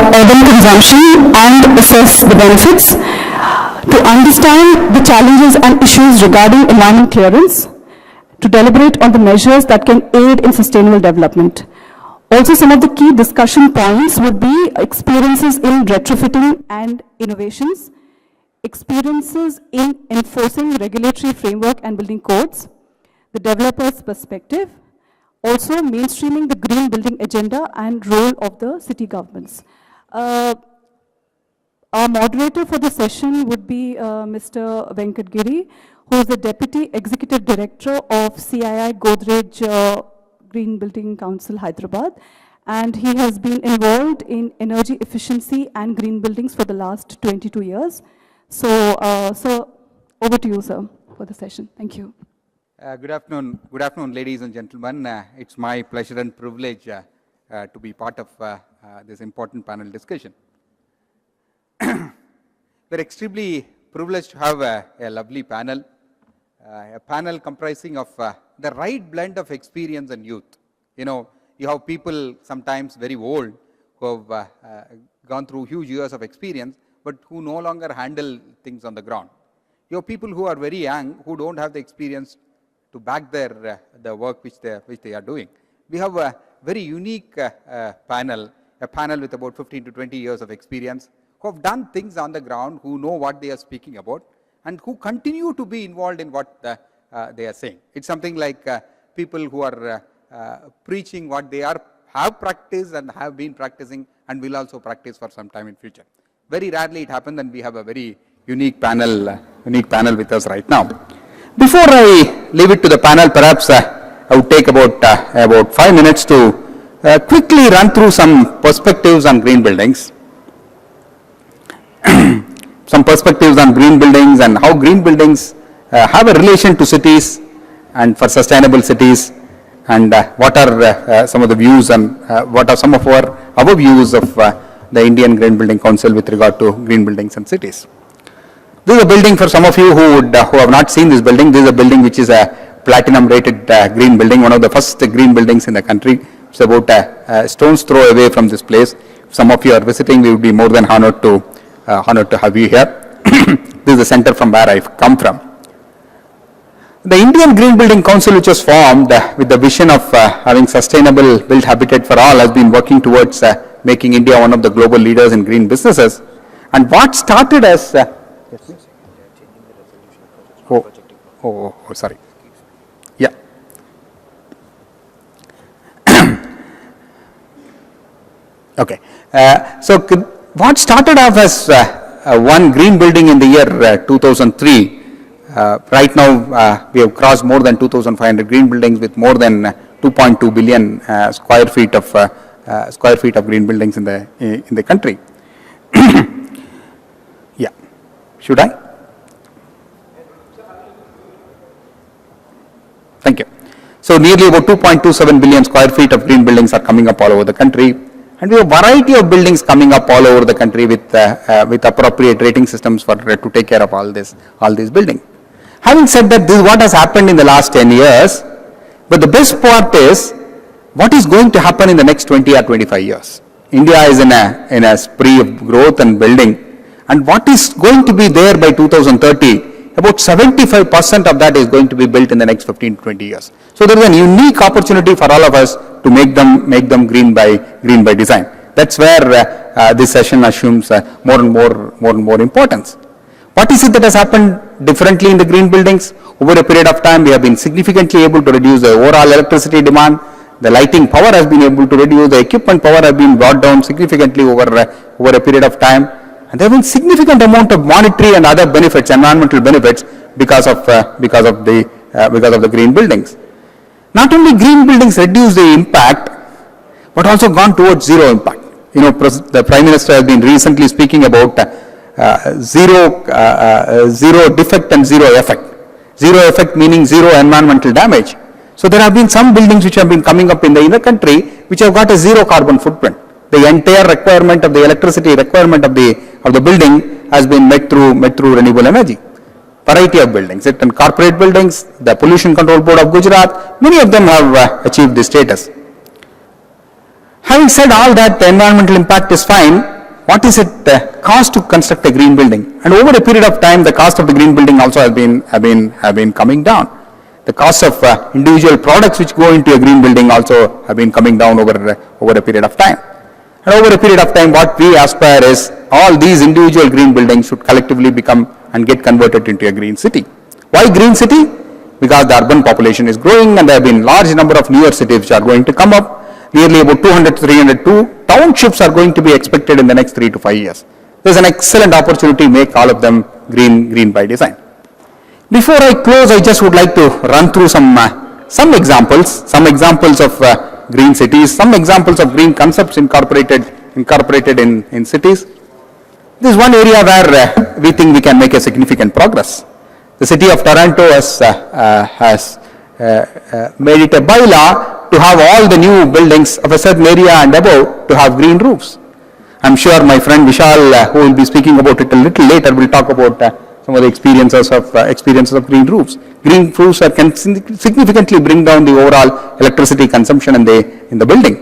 urban consumption and assess the benefits, to understand the challenges and issues regarding environment clearance, to deliberate on the measures that can aid in sustainable development. Also, some of the key discussion points would be experiences in retrofitting and innovations, experiences in enforcing regulatory framework and building codes, the developer's perspective, also mainstreaming the green building agenda and role of the city governments. Our moderator for the session would be Mr. Venkat Giri, who is the Deputy Executive Director of CII Godrej Green Building Council, Hyderabad. And he has been involved in energy efficiency and green buildings for the last 22 years. So, sir, over to you, sir, for the session. Thank you. Good afternoon, ladies and gentlemen. It's my pleasure and privilege to be part of this important panel discussion. We're extremely privileged to have a lovely panel, comprising of the right blend of experience and youth. You know, you have people sometimes very old who have gone through huge years of experience, but who no longer handle things on the ground. You have people who are very young, who don't have the experience to back their the work which they are doing. We have a very unique panel, a panel with about 15 to 20 years of experience, who have done things on the ground, who know what they are speaking about, and who continue to be involved in what they are saying. It's something like people who are preaching what they have practiced and have been practicing and will also practice for some time in future. Very rarely it happens, and we have a very unique panel with us right now. Before I leave it to the panel, perhaps I would take about 5 minutes to quickly run through some perspectives on green buildings. Some perspectives on green buildings and how green buildings have a relation to cities and for sustainable cities, and what are some of the views and what are some of our views of the Indian Green Building Council with regard to green buildings and cities. This is a building for some of you who have not seen this building. This is a building which is a platinum rated green building, one of the first green buildings in the country. It's about a stone's throw away from this place. If some of you are visiting, we would be more than honored to have you here. This is the center from where I've come from. The Indian Green Building Council, which was formed with the vision of having sustainable built habitat for all, has been working towards making India one of the global leaders in green businesses. And what started as sorry. Yeah. Okay. So what started off as one green building in the year 2003, right now we have crossed more than 2,500 green buildings with more than 2.2 billion square feet of green buildings in the country. Yeah. Should I? Thank you. So nearly about 2.27 billion square feet of green buildings are coming up all over the country. And we have a variety of buildings coming up all over the country with appropriate rating systems to take care of all these buildings. Having said that, this is what has happened in the last 10 years. But the best part is what is going to happen in the next 20 or 25 years. India is in a spree of growth and building. And what is going to be there by 2030, about 75% of that is going to be built in the next 15 to 20 years. So there is a unique opportunity for all of us to make them green by design. That's where this session assumes more and more importance. What is it that has happened differently in the green buildings? Over a period of time, we have been significantly able to reduce the overall electricity demand. The lighting power has been able to reduce. The equipment power has been brought down significantly over a period of time. And there have been significant amount of monetary and other benefits, environmental benefits, because of the green buildings. Not only green buildings reduce the impact, but also gone towards zero impact. You know, the Prime Minister has been recently speaking about zero defect and zero effect. Zero effect meaning zero environmental damage. So there have been some buildings which have been coming up in the country which have got a zero carbon footprint. The entire requirement of the electricity requirement of the building has been met through renewable energy. Variety of buildings, and corporate buildings, the Pollution Control Board of Gujarat, many of them have achieved this status. Having said all that, the environmental impact is fine. what is it cost to construct a green building? And over a period of time, the cost of the green building also have been coming down. The cost of individual products which go into a green building also have been coming down over a period of time. And over a period of time, what we aspire is all these individual green buildings should collectively become and get converted into a green city. Why green city? Because the urban population is growing and there have been large number of newer cities which are going to come up. Nearly about 200 to 302 townships are going to be expected in the next 3 to 5 years. There's an excellent opportunity to make all of them green by design. Before I close, I just would like to run through some examples of green cities, some examples of green concepts incorporated in cities. This is one area where we think we can make a significant progress. The city of Toronto has made it a bylaw to have all the new buildings of a certain area and above to have green roofs. I'm sure my friend Vishal, who will be speaking about it a little later, will talk about some of the experiences of green roofs. Green roofs can significantly bring down the overall electricity consumption in the building.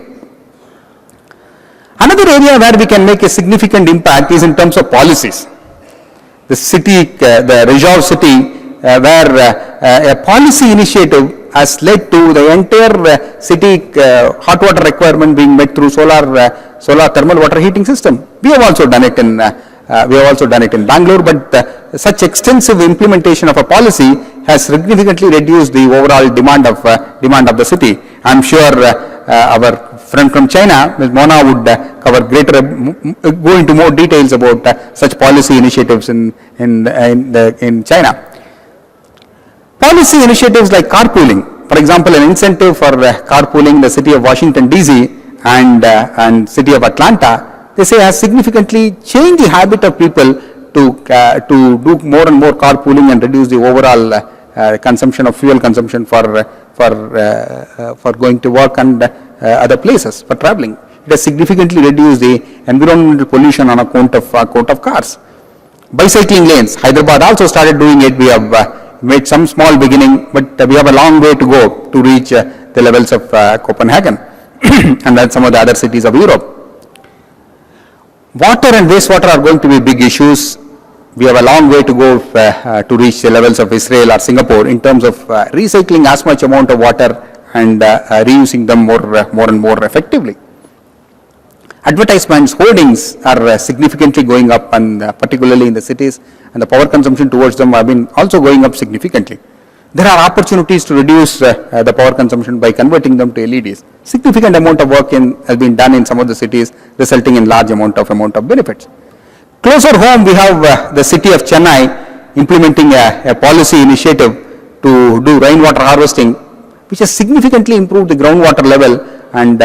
Another area where we can make a significant impact is in terms of policies. The city, the Reserve city, where a policy initiative has led to the entire city hot water requirement being met through solar thermal water heating system. We have also done it in Bangalore, but such extensive implementation of a policy has significantly reduced the overall demand of the city. I'm sure our friend from China, Ms. Mona, would go into more details about such policy initiatives in China. Policy initiatives like carpooling, for example, an incentive for carpooling in the city of Washington DC and city of Atlanta, they say has significantly changed the habit of people to do more and more carpooling and reduce the overall consumption of fuel consumption for going to work and other places for traveling. It has significantly reduced the environmental pollution on account of cars. Bicycling lanes, Hyderabad also started doing it. We have made some small beginning, but we have a long way to go to reach the levels of Copenhagen and then some of the other cities of Europe. Water and wastewater are going to be big issues. We have a long way to go to reach the levels of Israel or Singapore in terms of recycling as much amount of water and reusing them more and more effectively. Advertisements, hoardings are significantly going up, and particularly in the cities, and the power consumption towards them have been also going up significantly. There are opportunities to reduce the power consumption by converting them to LEDs. Significant amount of work has been done in some of the cities, resulting in large amount of benefits. Closer home, we have the city of Chennai implementing a policy initiative to do rainwater harvesting, which has significantly improved the groundwater level and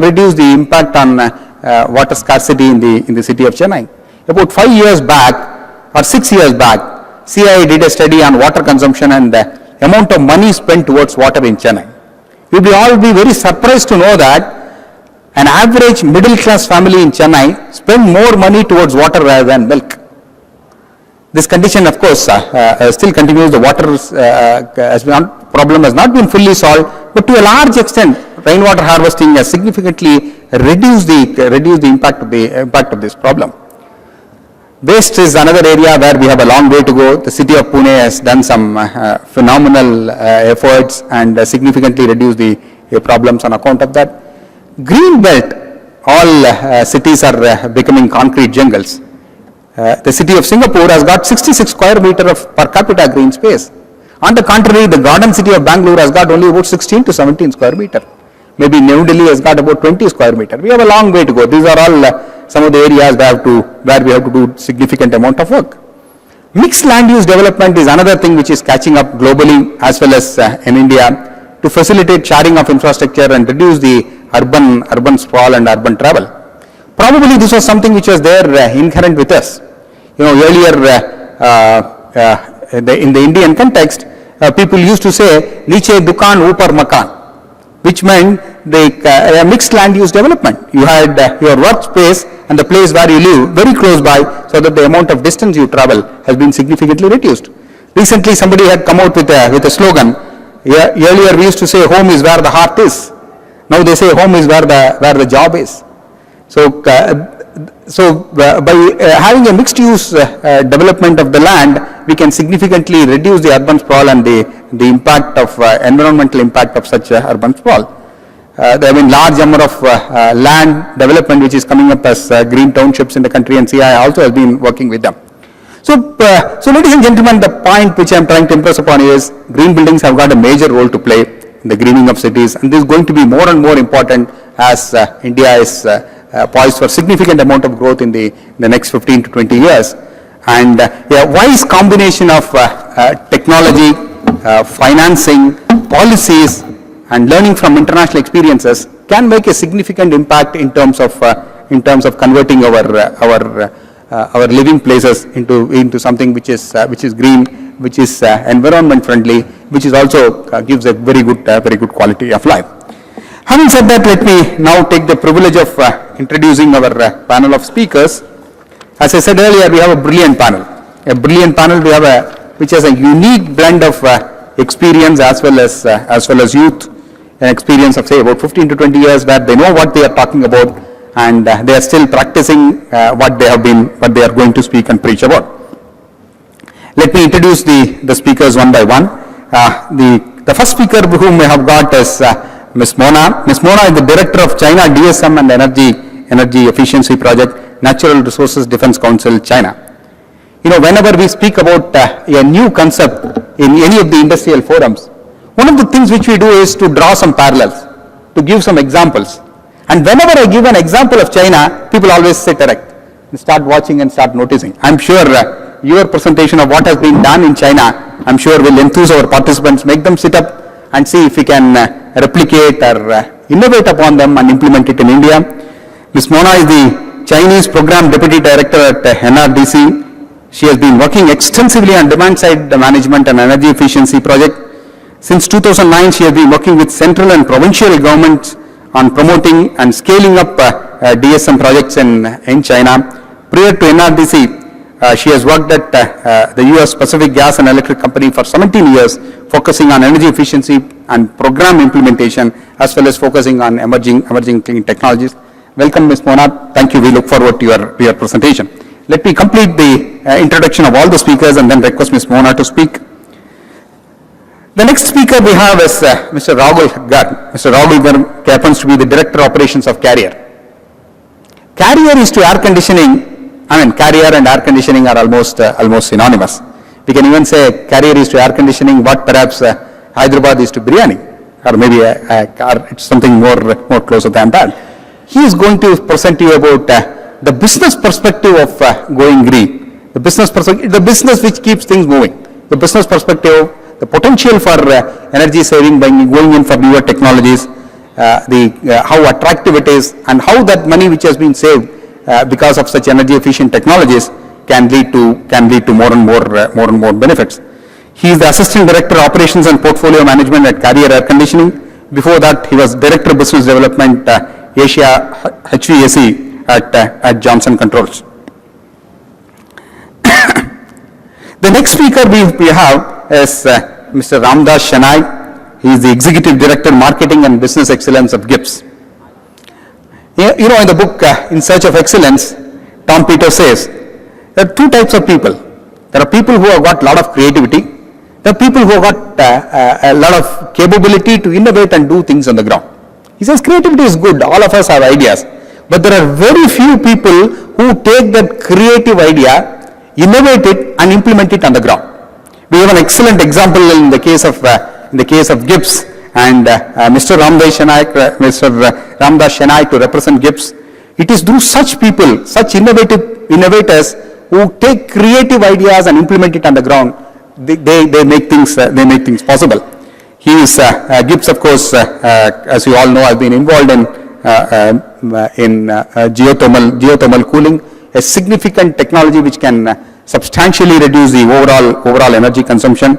reduced the impact on water scarcity in the city of Chennai. About 5 years back or 6 years back, CIA did a study on water consumption and the amount of money spent towards water in Chennai. You will all be very surprised to know that an average middle class family in Chennai spend more money towards water rather than milk. This condition, of course, still continues. The water problem has not been fully solved, but to a large extent, rainwater harvesting has significantly reduced the impact of this problem. Waste is another area where we have a long way to go. The city of Pune has done some phenomenal efforts and significantly reduced the problems on account of that. Green belt, all cities are becoming concrete jungles. The city of Singapore has got 66 square meter of per capita green space. On the contrary, the garden city of Bangalore has got only about 16 to 17 square meter. Maybe New Delhi has got about 20 square meter. We have a long way to go. These are all some of the areas where we have to do significant amount of work. Mixed land use development is another thing which is catching up globally as well as in India to facilitate sharing of infrastructure and reduce the urban sprawl and urban travel. Probably this was something which was there inherent with us. Earlier in the Indian context, people used to say, "Niche dukan, upar makan," which meant the mixed land use development. You had your workspace and the place where you live very close by, so that the amount of distance you travel has been significantly reduced. Recently, somebody had come out with a slogan. Earlier, we used to say, "Home is where the heart is." Now they say, "Home is where the job is." So by having a mixed use development of the land, we can significantly reduce the urban sprawl and the impact of environmental impact of such urban sprawl. There have been large number of land development which is coming up as green townships in the country, and CI also has been working with them. So ladies and gentlemen, the point which I am trying to impress upon you is green buildings have got a major role to play in the greening of cities, and this is going to be more and more important as India is poised for significant amount of growth in the next 15 to 20 years. And a wise combination of technology, financing, policies, and learning from international experiences can make a significant impact in terms of converting our living places into something which is green, which is environment friendly, which is also gives a very good quality of life. Having said that, let me now take the privilege of introducing our panel of speakers. As I said earlier, we have a brilliant panel. Which has a unique blend of experience as well as youth, an experience of say about 15 to 20 years where they know what they are talking about, and they are still practicing what they are going to speak and preach about. Let me introduce the speakers one by one. The first speaker whom we have got is Ms. Mona. Ms. Mona is the Director of China DSM and Energy Efficiency Project, Natural Resources Defense Council, China. Whenever we speak about a new concept in any of the industrial forums, one of the things which we do is to draw some parallels, to give some examples. And whenever I give an example of China, people always sit erect and start watching and start noticing. I'm sure your presentation of what has been done in China, I'm sure will enthuse our participants, make them sit up and see if we can replicate or innovate upon them and implement it in India. Ms. Mona is the Chinese Program Deputy Director at NRDC. She has been working extensively on demand-side management and energy efficiency project. Since 2009, she has been working with central and provincial governments on promoting and scaling up DSM projects in China. Prior to NRDC, she has worked at the US Pacific Gas and Electric Company for 17 years, focusing on energy efficiency and program implementation, as well as focusing on emerging clean technologies. Welcome, Ms. Mona. Thank you. We look forward to your presentation. Let me complete the introduction of all the speakers and then request Ms. Mona to speak. The next speaker we have is Mr. Rahul Garg. Mr. Rahul Garg happens to be the Director Operations of Carrier. Carrier is to air conditioning. Carrier and air conditioning are almost synonymous. We can even say Carrier is to air conditioning what perhaps Hyderabad is to biryani, or maybe it's something more closer than that. He is going to present to you about the business perspective of going green, the business which keeps things moving, the business perspective, the potential for energy saving by going in for newer technologies, how attractive it is, and how that money which has been saved because of such energy efficient technologies can lead to more and more benefits. He is the Assistant Director of Operations and Portfolio Management at Carrier Air Conditioning. Before that, he was Director of Business Development Asia HVAC at Johnson Controls. The next speaker we have is Mr. Ramdas Shenoy. He is the Executive Director Marketing and Business Excellence of GIPS. In the book In Search of Excellence, Tom Peters says there are two types of people. There are people who have got a lot of creativity. There are people who have got a lot of capability to innovate and do things on the ground. He says creativity is good. All of us have ideas. But there are very few people who take that creative idea, innovate it and implement it on the ground. We have an excellent example in the case of GIPS and Mr. Ramdas Shenoy to represent GIPS. It is through such people, such innovators who take creative ideas and implement it on the ground. They make things possible. He is GIPS, of course, as you all know, has been involved in geothermal cooling, a significant technology which can substantially reduce the overall energy consumption.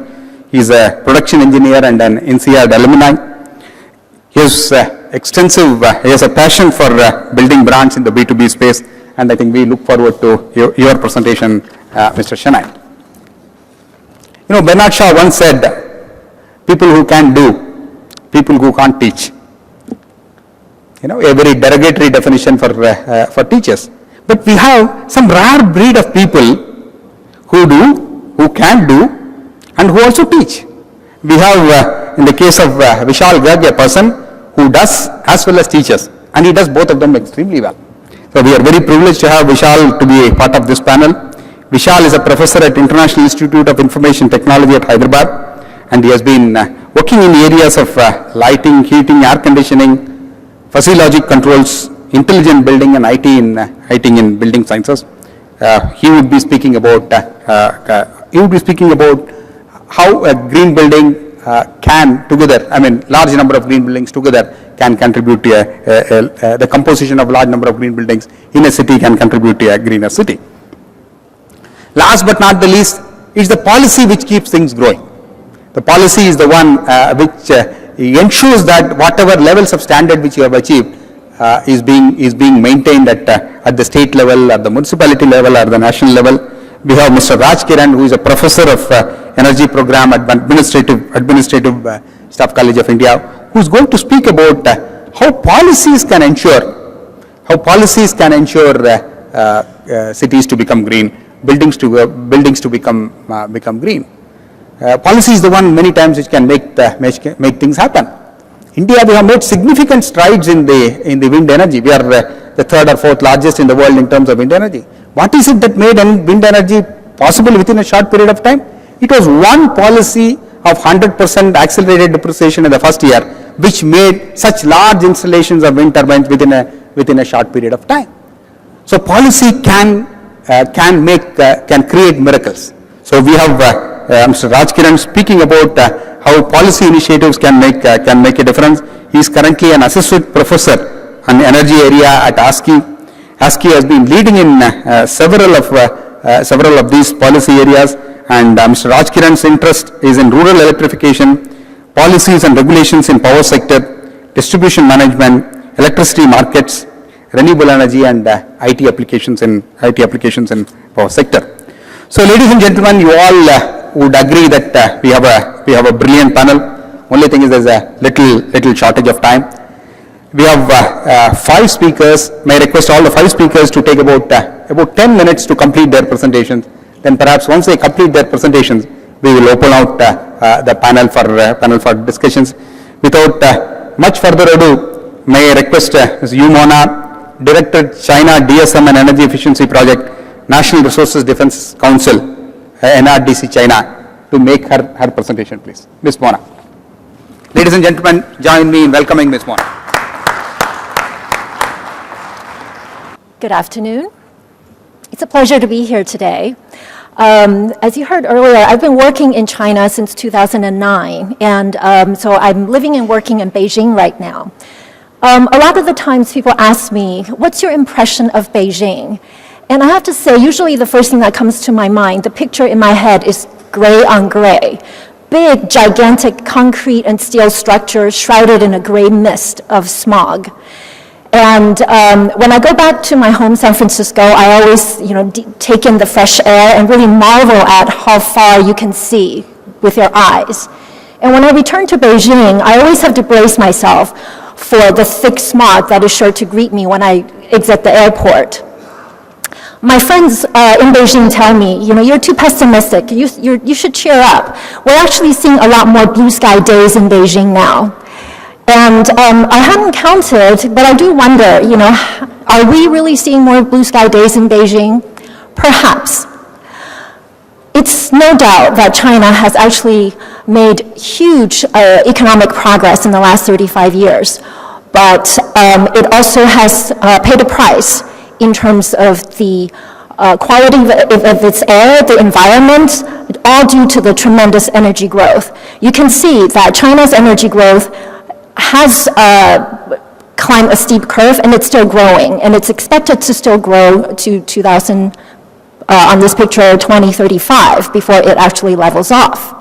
He is a production engineer and an INSEAD alumni. He has he has a passion for building brands in the B2B space, and I think we look forward to your presentation, Mr. Shenoy. Bernard Shaw once said, people who can do, people who can't teach. A very derogatory definition for teachers. But we have some rare breed of people who do, who can do, and who also teach. We have, in the case of Vishal Garg, a person who does as well as teaches, and he does both of them extremely well. So we are very privileged to have Vishal to be a part of this panel. Vishal is a professor at International Institute of Information Technology at Hyderabad, and he has been working in areas of lighting, heating, air conditioning, fuzzy logic controls, intelligent building, and IT in building sciences. He would be speaking about how a green building can together, large number of green buildings together can contribute to the composition of large number of green buildings in a city can contribute to a greener city. Last but not the least, it's the policy which keeps things growing. The policy is the one which ensures that whatever levels of standard which you have achieved is being maintained at the state level, at the municipality level, or the national level. We have Mr. Raj Kiran, who is a professor of energy program at Administrative Staff College of India, who is going to speak about how policies can ensure cities to become green, buildings to become green. Policy is the one many times which can make things happen. India, we have made significant strides in the wind energy. We are the third or fourth largest in the world in terms of wind energy. What is it that made wind energy possible within a short period of time? It was one policy of 100% accelerated depreciation in the first year, which made such large installations of wind turbines within a short period of time. So policy can create miracles. So we have Mr. Raj Kiran speaking about how policy initiatives can make a difference. He is currently an associate professor on the energy area at ASCII. ASCII has been leading in several of these policy areas, and Mr. Raj Kiran's interest is in rural electrification, policies and regulations in power sector, distribution management, electricity markets, renewable energy, and IT applications in power sector. So, ladies and gentlemen, you all would agree that we have a brilliant panel. Only thing is there's a little shortage of time. We have 5 speakers. May I request all the 5 speakers to take about 10 minutes to complete their presentations. Then perhaps once they complete their presentations, we will open out the panel for discussions. Without much further ado, may I request Ms. Yu Mona, Director China DSM and Energy Efficiency Project, National Resources Defense Council, NRDC China, to make her presentation, please. Ms. Mona. Ladies and gentlemen, join me in welcoming Ms. Mona. Good afternoon. It's a pleasure to be here today. As you heard earlier, I've been working in China since 2009, and so I'm living and working in Beijing right now. A lot of the times people ask me, what's your impression of Beijing? And I have to say, usually the first thing that comes to my mind, the picture in my head is gray on gray. Big, gigantic concrete and steel structures shrouded in a gray mist of smog. And when I go back to my home, San Francisco, I always, take in the fresh air and really marvel at how far you can see with your eyes. And when I return to Beijing, I always have to brace myself for the thick smog that is sure to greet me when I exit the airport. My friends in Beijing tell me, you're too pessimistic. You should cheer up. We're actually seeing a lot more blue sky days in Beijing now. And I hadn't counted, but I do wonder, are we really seeing more blue sky days in Beijing? Perhaps. It's no doubt that China has actually made huge economic progress in the last 35 years, but it also has paid a price in terms of the quality of its air, the environment, all due to the tremendous energy growth. You can see that China's energy growth has climbed a steep curve, and it's still growing, and it's expected to still grow to on this picture, 2035, before it actually levels off.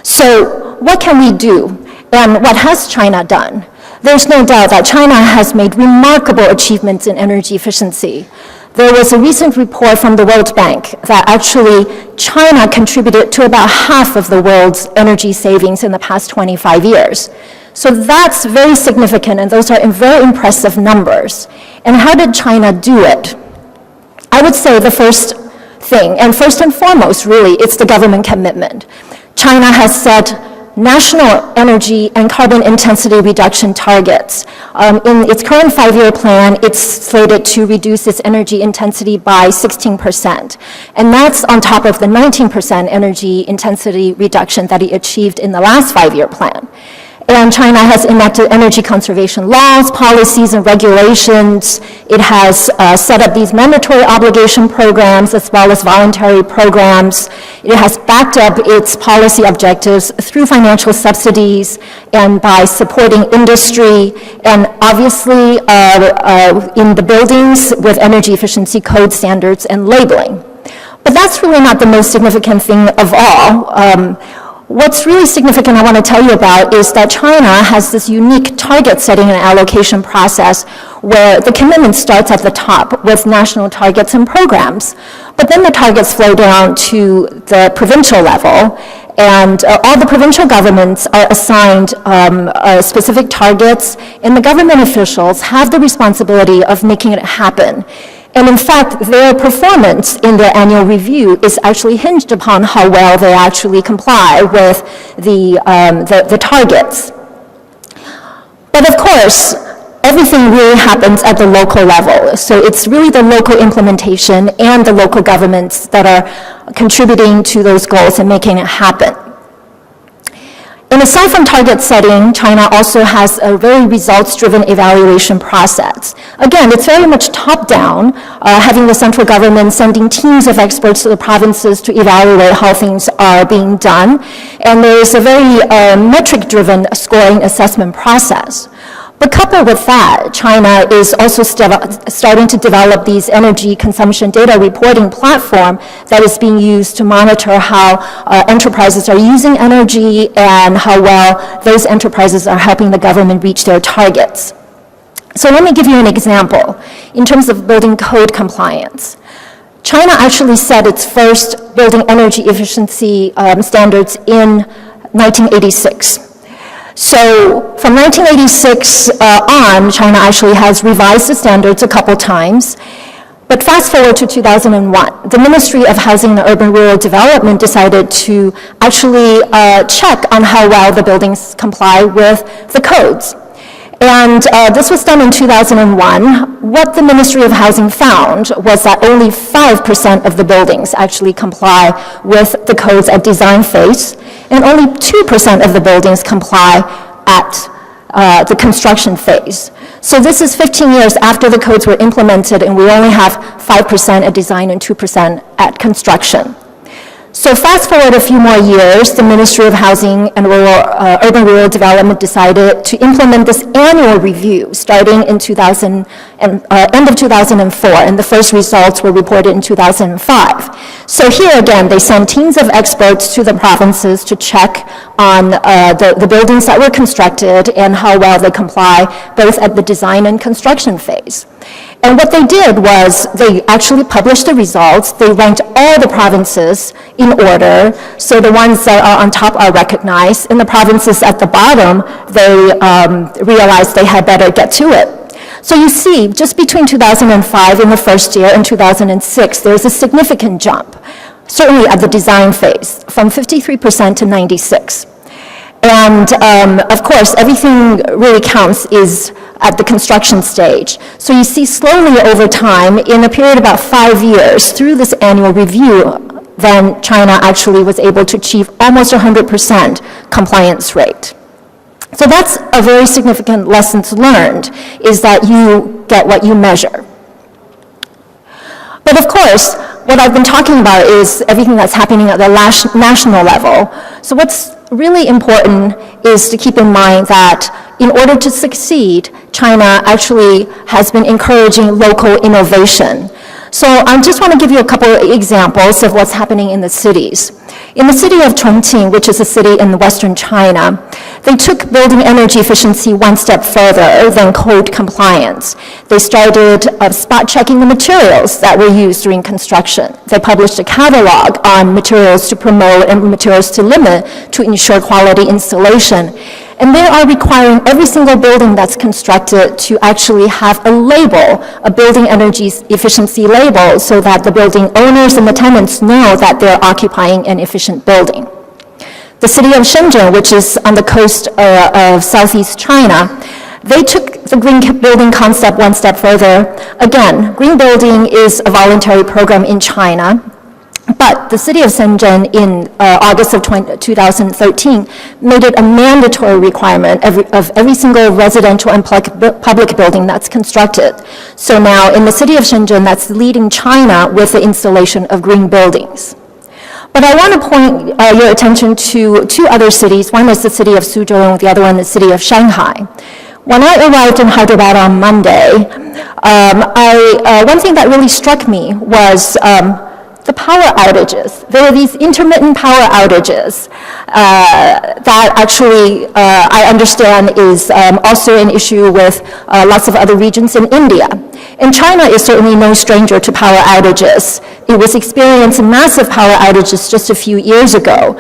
So what can we do, and what has China done? There's no doubt that China has made remarkable achievements in energy efficiency. There was a recent report from the World Bank that actually China contributed to about half of the world's energy savings in the past 25 years. So that's very significant, and those are very impressive numbers. And how did China do it? say the first thing, and first and foremost, really, it's the government commitment. China has set national energy and carbon intensity reduction targets. In its current 5-year plan, it's slated to reduce its energy intensity by 16%. And that's on top of the 19% energy intensity reduction that it achieved in the last 5-year plan. And China has enacted energy conservation laws, policies, and regulations. It has set up these mandatory obligation programs as well as voluntary programs. It has backed up its policy objectives through financial subsidies and by supporting industry, and obviously in the buildings with energy efficiency code standards and labeling. But that's really not the most significant thing of all. What's really significant I want to tell you about is that China has this unique target setting and allocation process where the commitment starts at the top with national targets and programs, but then the targets flow down to the provincial level, and all the provincial governments are assigned specific targets, and the government officials have the responsibility of making it happen. And in fact, their performance in their annual review is actually hinged upon how well they actually comply with the targets. But of course, everything really happens at the local level. So it's really the local implementation and the local governments that are contributing to those goals and making it happen. And aside from target setting, China also has a very results-driven evaluation process. Again, it's very much top-down, having the central government sending teams of experts to the provinces to evaluate how things are being done. And there's a very metric-driven scoring assessment process. But coupled with that, China is also starting to develop these energy consumption data reporting platform that is being used to monitor how enterprises are using energy and how well those enterprises are helping the government reach their targets. So let me give you an example in terms of building code compliance. China actually set its first building energy efficiency standards in 1986. So from 1986 on, China actually has revised the standards a couple times. But fast forward to 2001, the Ministry of Housing and Urban-Rural Development decided to actually check on how well the buildings comply with the codes. And this was done in 2001. What the Ministry of Housing found was that only 5% of the buildings actually comply with the codes at design phase, and only 2% of the buildings comply at the construction phase. So this is 15 years after the codes were implemented, and we only have 5% at design and 2% at construction. So fast forward a few more years, the Ministry of Housing and Urban-Rural Development decided to implement this annual review starting in end of 2004, and the first results were reported in 2005. So here again, they sent teams of experts to the provinces to check on the buildings that were constructed and how well they comply both at the design and construction phase. And what they did was they actually published the results. They ranked all the provinces in order, so the ones that are on top are recognized, and the provinces at the bottom, they realized they had better get to it. So you see, just between 2005 in the first year and 2006, there's a significant jump, certainly at the design phase, from 53% to 96%. And of course, everything really counts is at the construction stage. So you see slowly over time, in a period of about 5 years, through this annual review, then China actually was able to achieve almost 100% compliance rate. So that's a very significant lesson learned, is that you get what you measure. But of course, what I've been talking about is everything that's happening at the national level. So what's really important is to keep in mind that in order to succeed, China actually has been encouraging local innovation. So I just want to give you a couple of examples of what's happening in the cities. In the city of Chongqing, which is a city in western China, they took building energy efficiency one step further than code compliance. They started spot checking the materials that were used during construction. They published a catalog on materials to promote and materials to limit to ensure quality installation. And they are requiring every single building that's constructed to actually have a label, a building energy efficiency label, so that the building owners and the tenants know that they're occupying an efficient building. The city of Shenzhen, which is on the coast of Southeast China, they took the green building concept one step further. Again, green building is a voluntary program in China, but the city of Shenzhen in August of 2013 made it a mandatory requirement of every single residential and public building that's constructed. So now in the city of Shenzhen, that's leading China with the installation of green buildings. But I want to point your attention to two other cities. One is the city of Suzhou and the other one the city of Shanghai. When I arrived in Hyderabad on Monday, one thing that really struck me was the power outages. There are these intermittent power outages that actually I understand is also an issue with lots of other regions in India. And China is certainly no stranger to power outages. It was experiencing massive power outages just a few years ago.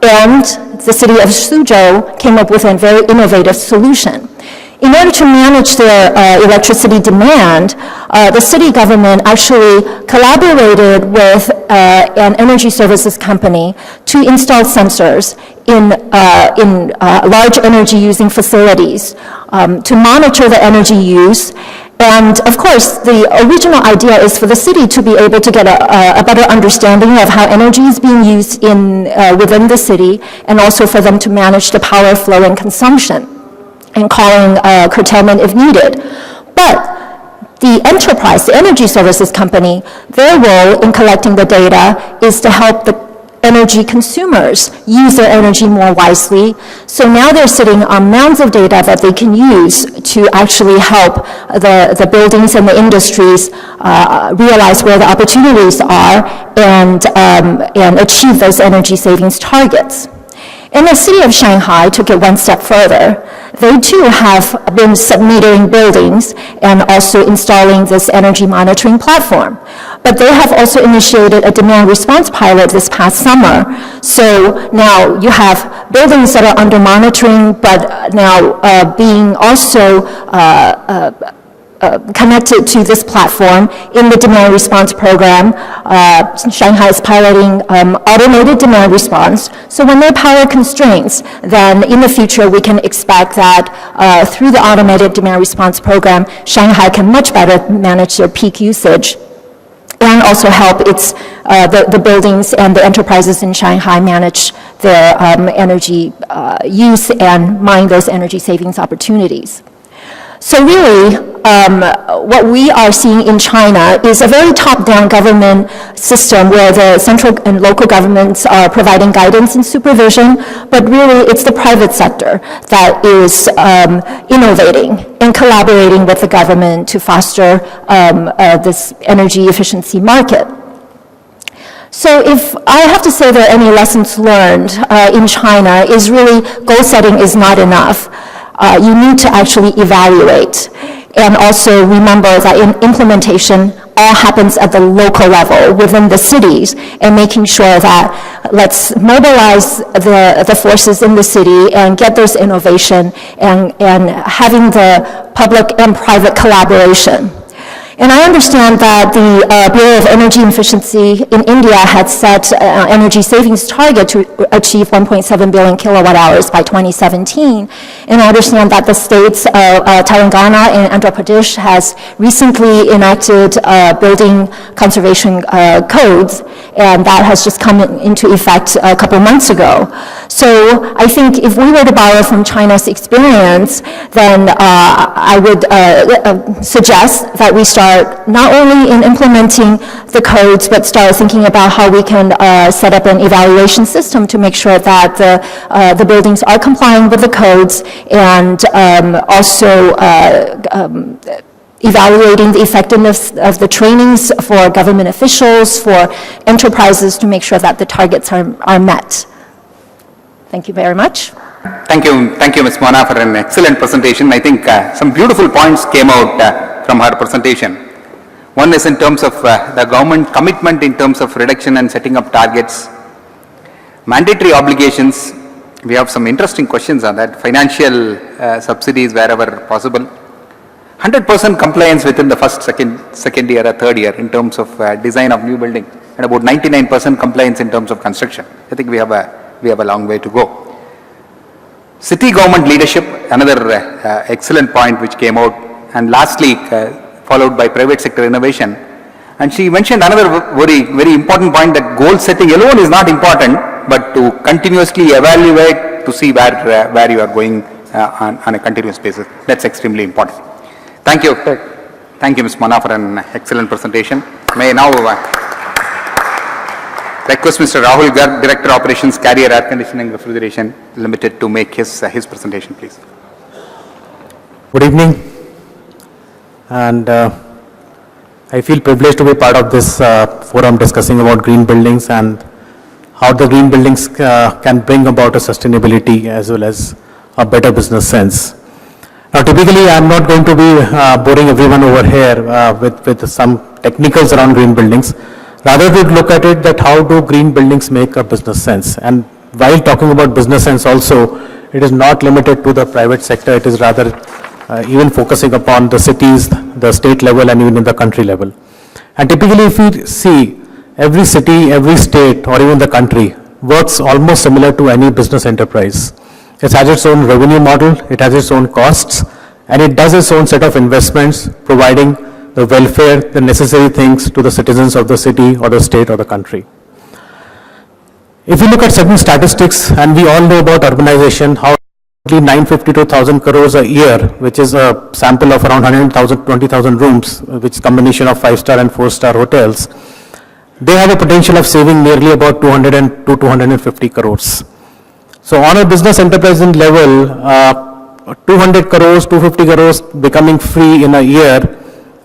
And the city of Suzhou came up with a very innovative solution. In order to manage their electricity demand, the city government actually collaborated with an energy services company to install sensors in large energy using facilities to monitor the energy use. And of course, the original idea is for the city to be able to get a better understanding of how energy is being used within the city, and also for them to manage the power flow and consumption, and calling curtailment if needed. But the enterprise, the energy services company, their role in collecting the data is to help the energy consumers use their energy more wisely. So now they're sitting on mounds of data that they can use to actually help the buildings and the industries realize where the opportunities are and achieve those energy savings targets. And the city of Shanghai took it one step further. They too have been sub-metering buildings and also installing this energy monitoring platform. But they have also initiated a demand response pilot this past summer. So now you have buildings that are under monitoring, but now being also connected to this platform in the demand response program. Shanghai is piloting automated demand response. So when there are power constraints, then in the future we can expect that through the automated demand response program, Shanghai can much better manage their peak usage and also help the buildings and the enterprises in Shanghai manage their energy use and mine those energy savings opportunities. So really, what we are seeing in China is a very top-down government system where the central and local governments are providing guidance and supervision, but really it's the private sector that is innovating and collaborating with the government to foster this energy efficiency market. So if I have to say there are any lessons learned in China, is really goal setting is not enough. You need to actually evaluate and also remember that in implementation all happens at the local level within the cities, and making sure that let's mobilize the forces in the city and get those innovation and having the public and private collaboration. And I understand that the Bureau of Energy Efficiency in India had set an energy savings target to achieve 1.7 billion kilowatt hours by 2017. And I understand that the states of Telangana and Andhra Pradesh has recently enacted building conservation codes, and that has just come into effect a couple months ago. So I think if we were to borrow from China's experience, then I would suggest that we start not only in implementing the codes, but start thinking about how we can set up an evaluation system to make sure that the buildings are complying with the codes, and also evaluating the effectiveness of the trainings for government officials, for enterprises, to make sure that the targets are met. Thank you very much. Thank you, Ms. Mona, for an excellent presentation. I think some beautiful points came out from her presentation. One is in terms of the government commitment in terms of reduction and setting up targets, mandatory obligations, We have some interesting questions on that. Financial subsidies wherever possible. 100% compliance within the first, second year or third year in terms of design of new building, and about 99% compliance in terms of construction. I think we have a long way to go. City government leadership, another excellent point which came out, and lastly followed by private sector innovation. And she mentioned another very important point, that goal setting alone is not important, but to continuously evaluate to see where you are going on a continuous basis. That's extremely important. Thank you. Thank you, Ms. Mana, for an excellent presentation. May I now request Mr. Rahul Garg, Director Operations, Carrier Air Conditioning Refrigeration Limited, to make his presentation, please. Good evening, and I feel privileged to be part of this forum discussing about green buildings and how the green buildings can bring about a sustainability as well as a better business sense. Now, typically, I'm not going to be boring everyone over here with some technicals around green buildings. Rather, we look at it that how do green buildings make a business sense. And while talking about business sense also, it is not limited to the private sector. It is rather even focusing upon the cities, the state level, and even in the country level. And typically, if we see, every city, every state, or even the country works almost similar to any business enterprise. It has its own revenue model, it has its own costs, and it does its own set of investments, providing the welfare, the necessary things to the citizens of the city or the state or the country. If you look at certain statistics, and we all know about urbanization, how 952,000 crores a year, which is a sample of around 120,000 rooms, which is a combination of 5-star and 4-star hotels, they have a potential of saving nearly about 200 to 250 crores. So on a business enterprise level, 200 crores, 250 crores becoming free in a year,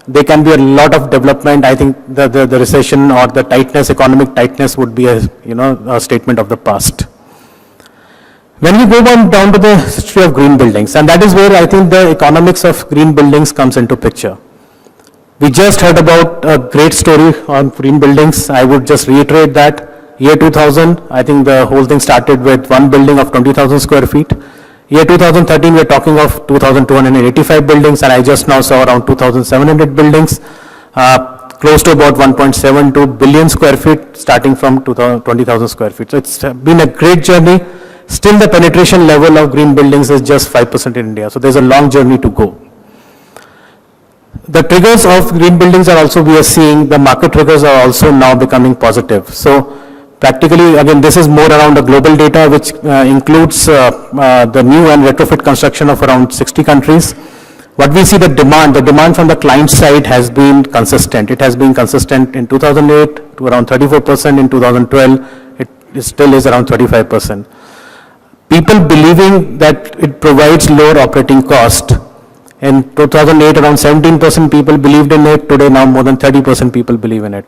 there can be a lot of development. I think the recession or the tightness, economic tightness, would be a statement of the past. When we go down to the history of green buildings, and that is where I think the economics of green buildings comes into picture. We just heard about a great story on green buildings. I would just reiterate that. Year 2000, I think the whole thing started with one building of 20,000 square feet. Year 2013, we're talking of 2,285 buildings, and I just now saw around 2,700 buildings, close to about 1.72 billion square feet, starting from 20,000 square feet. So it's been a great journey. Still, the penetration level of green buildings is just 5% in India. So there's a long journey to go. The triggers of green buildings are also, we are seeing the market triggers are also now becoming positive. So practically, again, this is more around the global data, which includes the new and retrofit construction of around 60 countries. What we see, the demand from the client side has been consistent. It has been consistent in 2008 to around 34%. In 2012, it still is around 35%. People believing that it provides lower operating cost. In 2008, around 17% people believed in it. Today, now more than 30% people believe in it.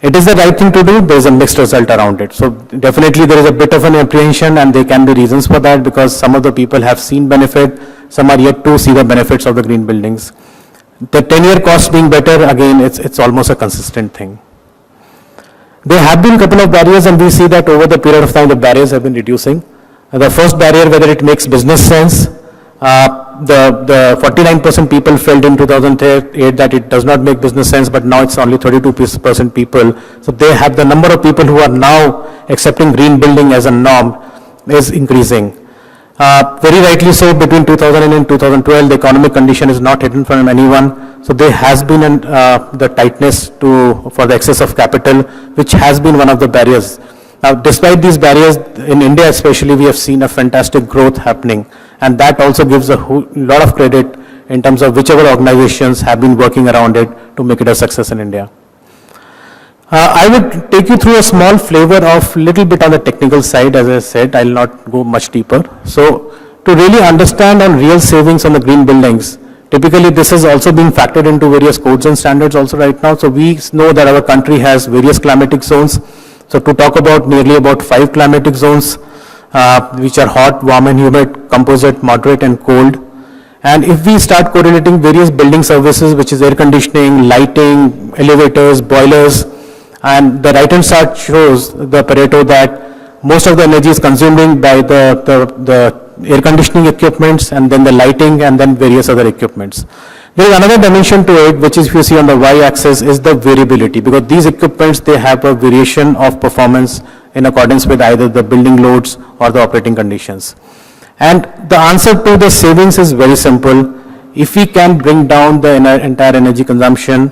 It is the right thing to do. There is a mixed result around it. So definitely there is a bit of an apprehension, and there can be reasons for that, because some of the people have seen benefit, some are yet to see the benefits of the green buildings. The 10-year cost being better, again, it's almost a consistent thing. There have been a couple of barriers, and we see that over the period of time the barriers have been reducing. The first barrier, whether it makes business sense, the 49% people felt in 2008 that it does not make business sense, but now it's only 32% people. So they have the number of people who are now accepting green building as a norm is increasing. Very rightly so, between 2000 and 2012, the economic condition is not hidden from anyone. So there has been the tightness for the access of capital, which has been one of the barriers. Now, despite these barriers, in India especially, we have seen a fantastic growth happening. And that also gives a lot of credit in terms of whichever organizations have been working around it to make it a success in India. I would take you through a small flavor of little bit on the technical side. As I said, I'll not go much deeper. So to really understand on real savings on the green buildings, typically this is also being factored into various codes and standards also right now. So we know that our country has various climatic zones. So to talk about nearly about 5 climatic zones, which are hot, warm and humid, composite, moderate and cold. And if we start correlating various building services, which is air conditioning, lighting, elevators, boilers, and the right hand chart shows the Pareto that most of the energy is consuming by the air conditioning equipments and then the lighting and then various other equipments. There is another dimension to it, which is, if you see on the y-axis, is the variability, because these equipments, they have a variation of performance in accordance with either the building loads or the operating conditions. And the answer to the savings is very simple. If we can bring down the entire energy consumption,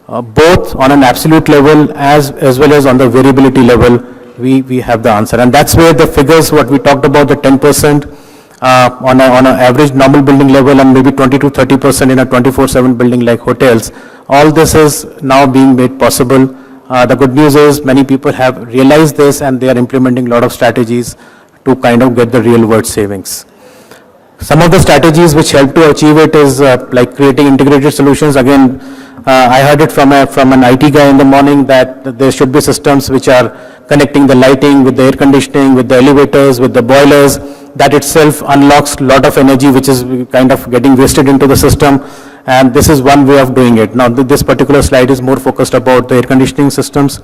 both on an absolute level as well as on the variability level, we have the answer. And that's where the figures, what we talked about, the 10% on an average normal building level and maybe 20 to 30% in a 24/7 building like hotels, all this is now being made possible. The good news is many people have realized this and they are implementing a lot of strategies to kind of get the real world savings. Some of the strategies which help to achieve it is like creating integrated solutions. Again, I heard it from an IT guy in the morning that there should be systems which are connecting the lighting with the air conditioning, with the elevators, with the boilers. That itself unlocks a lot of energy which is kind of getting wasted into the system, and this is one way of doing it. Now this particular slide is more focused about the air conditioning systems.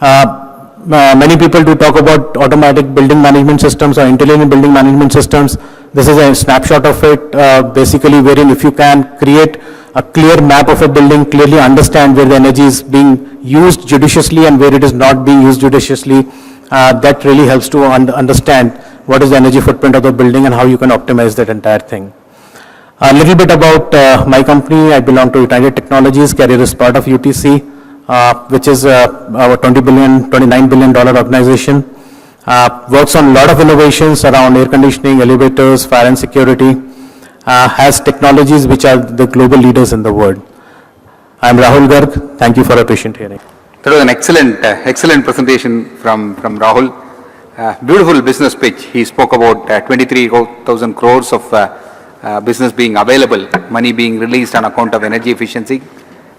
Many people do talk about automatic building management systems or intelligent building management systems. This is a snapshot of it, basically wherein if you can create a clear map of a building, clearly understand where the energy is being used judiciously and where it is not being used judiciously, that really helps to understand what is the energy footprint of the building and how you can optimize that entire thing. A little bit about my company. I belong to United Technologies. Career is part of UTC, which is our $29 billion organization. Works on a lot of innovations around air conditioning, elevators, fire and security. Has technologies which are the global leaders in the world. I am Rahul Garg. Thank you for a patient hearing. That was an excellent presentation from Rahul. Beautiful business pitch. He spoke about 23,000 crores of business being available, money being released on account of energy efficiency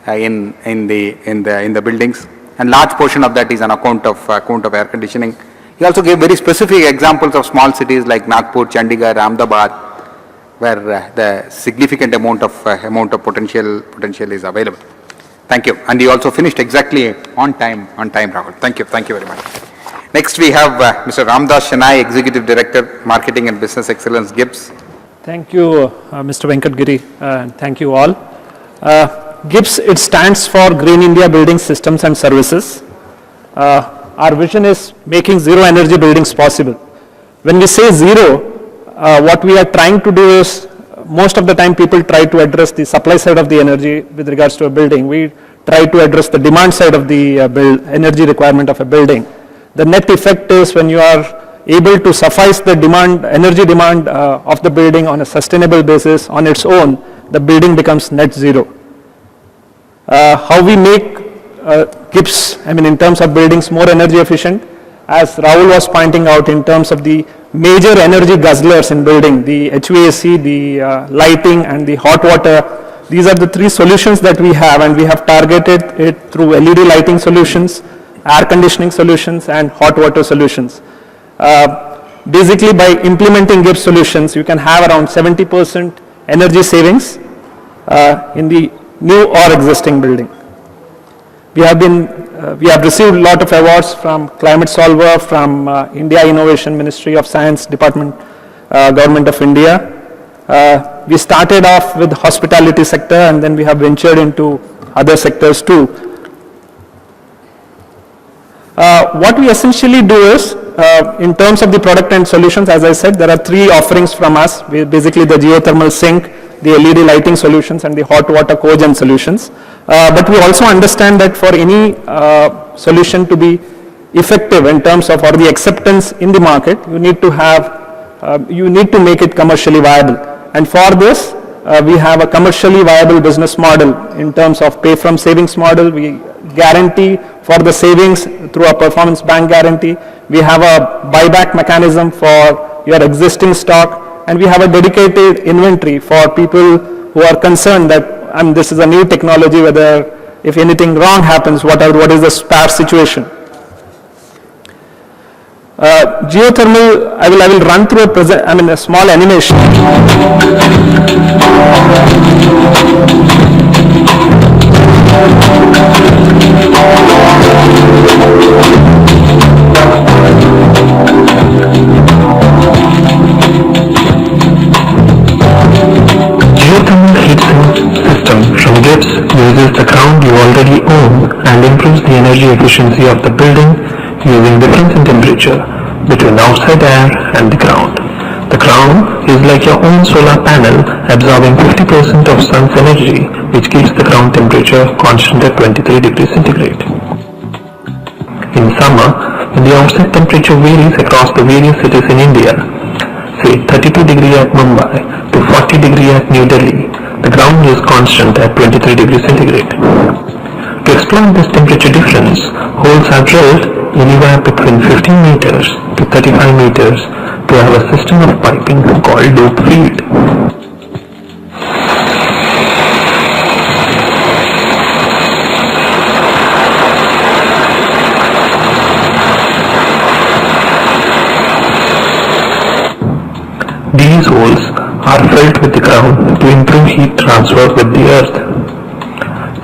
in the buildings, and large portion of that is on account of air conditioning. He also gave very specific examples of small cities like Nagpur, Chandigarh, Ahmedabad, where the significant amount of potential is available. Thank you. And he also finished exactly on time, Rahul. Thank you very much. Next we have Mr. Ramdas Shenoy, Executive Director, Marketing and Business Excellence, GIBS. Thank you, Mr. Venkatgiri, and thank you all. GIBS, it stands for Green India Building Systems and Services. Our vision is making zero energy buildings possible. When we say zero, what we are trying to do is, most of the time people try to address the supply side of the energy with regards to a building. We try to address the demand side of the energy requirement of a building. The net effect is when you are able to suffice the energy demand of the building on a sustainable basis on its own, the building becomes net zero. How we make GIBS, in terms of buildings more energy efficient, as Rahul was pointing out, in terms of the major energy guzzlers in building, the HVAC, the lighting and the hot water. These are the three solutions that we have, and we have targeted it through LED lighting solutions, air conditioning solutions and hot water solutions. Basically by implementing GIBS solutions, you can have around 70% energy savings in the new or existing building. We have received a lot of awards from Climate Solver, from India Innovation Ministry of Science Department, Government of India. We started off with hospitality sector and then we have ventured into other sectors too. What we essentially do is, in terms of the product and solutions, as I said, there are three offerings from us. Basically the geothermal sink, the LED lighting solutions and the hot water cogen solutions. But we also understand that for any solution to be effective in terms of, or the acceptance in the market, you need to make it commercially viable. And for this, we have a commercially viable business model in terms of pay from savings model. We guarantee for the savings through a performance bank guarantee. We have a buyback mechanism for your existing stock, and we have a dedicated inventory for people who are concerned that this is a new technology, whether if anything wrong happens, what is the spare situation. Geothermal, I will run through a small animation. the energy efficiency of the building using difference in temperature between outside air and the ground. The ground is like your own solar panel absorbing 50% of sun's energy, which keeps the ground temperature constant at 23 degrees centigrade. In summer, when the outside temperature varies across the various cities in India, say 32 degrees at Mumbai to 40 degrees at New Delhi, the ground is constant at 23 degrees centigrade. To exploit this temperature difference, holes are drilled anywhere between 15 meters to 35 meters to have a system of piping called loop feed. These holes are filled with the ground to improve heat transfer with the earth.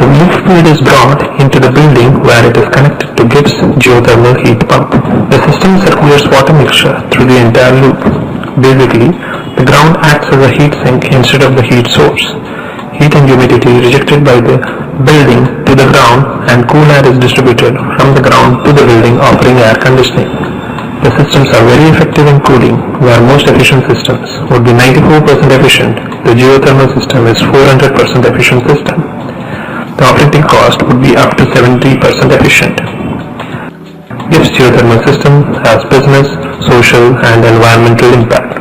The loop feed is brought into the building where it is connected to Gibbs geothermal heat pump. The system circulates water mixture through the entire loop. Basically, the ground acts as a heat sink instead of the heat source. Heat and humidity is rejected by the building to the ground and cool air is distributed from the ground to the building, offering air conditioning. The systems are very effective in cooling, where most efficient systems would be 94% efficient. The geothermal system is 400% efficient system. The operating cost would be up to 70% efficient. Gibbs geothermal system has business, social and environmental impact.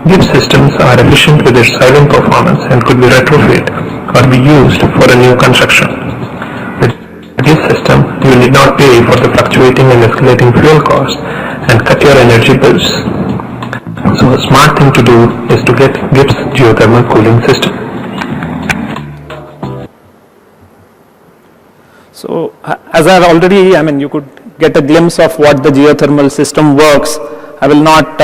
Gibbs systems are efficient with their silent performance and could be retrofit or be used for a new construction. With Gibbs system, you need not pay for the fluctuating and escalating fuel costs and cut your energy bills. So a smart thing to do is to get Gibbs geothermal cooling system. So as I have already, you could get a glimpse of what the geothermal system works. I will not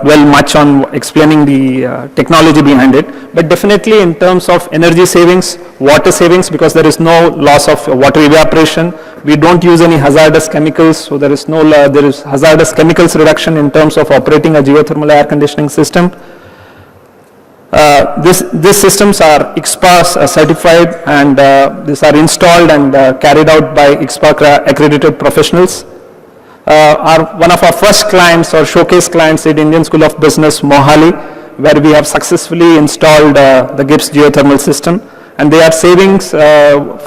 dwell much on explaining the technology behind it, but definitely in terms of energy savings, water savings, because there is no loss of water evaporation. We don't use any hazardous chemicals, so there is hazardous chemicals reduction in terms of operating a geothermal air conditioning system. These systems are ICSPA certified, and these are installed and carried out by ICSPA accredited professionals. One of our first clients or showcase clients is Indian School of Business, Mohali, where we have successfully installed the Gibbs geothermal system, and their savings on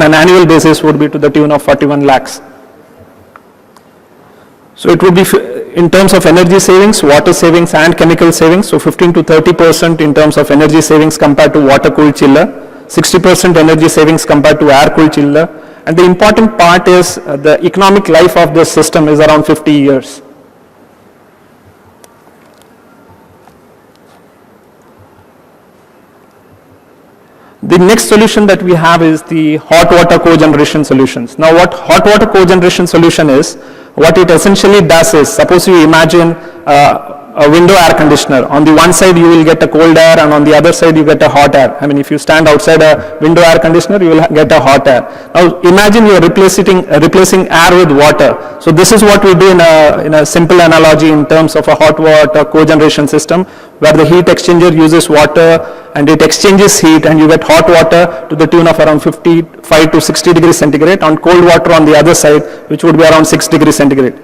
an annual basis would be to the tune of 41 lakhs. So it would be in terms of energy savings, water savings and chemical savings, so 15 to 30% in terms of energy savings compared to water cooled chiller, 60% energy savings compared to air cooled chiller, and the important part is the economic life of this system is around 50 years. The next solution that we have is the hot water cogeneration solutions. Now what hot water cogeneration solution is, what it essentially does is, suppose you imagine a window air conditioner. On the one side you will get a cold air and on the other side you get a hot air. If you stand outside a window air conditioner, you will get a hot air. Now imagine you are replacing air with water. So this is what we do in a simple analogy in terms of a hot water cogeneration system, where the heat exchanger uses water and it exchanges heat and you get hot water to the tune of around 55 to 60 degrees centigrade, on cold water on the other side, which would be around 6 degrees centigrade.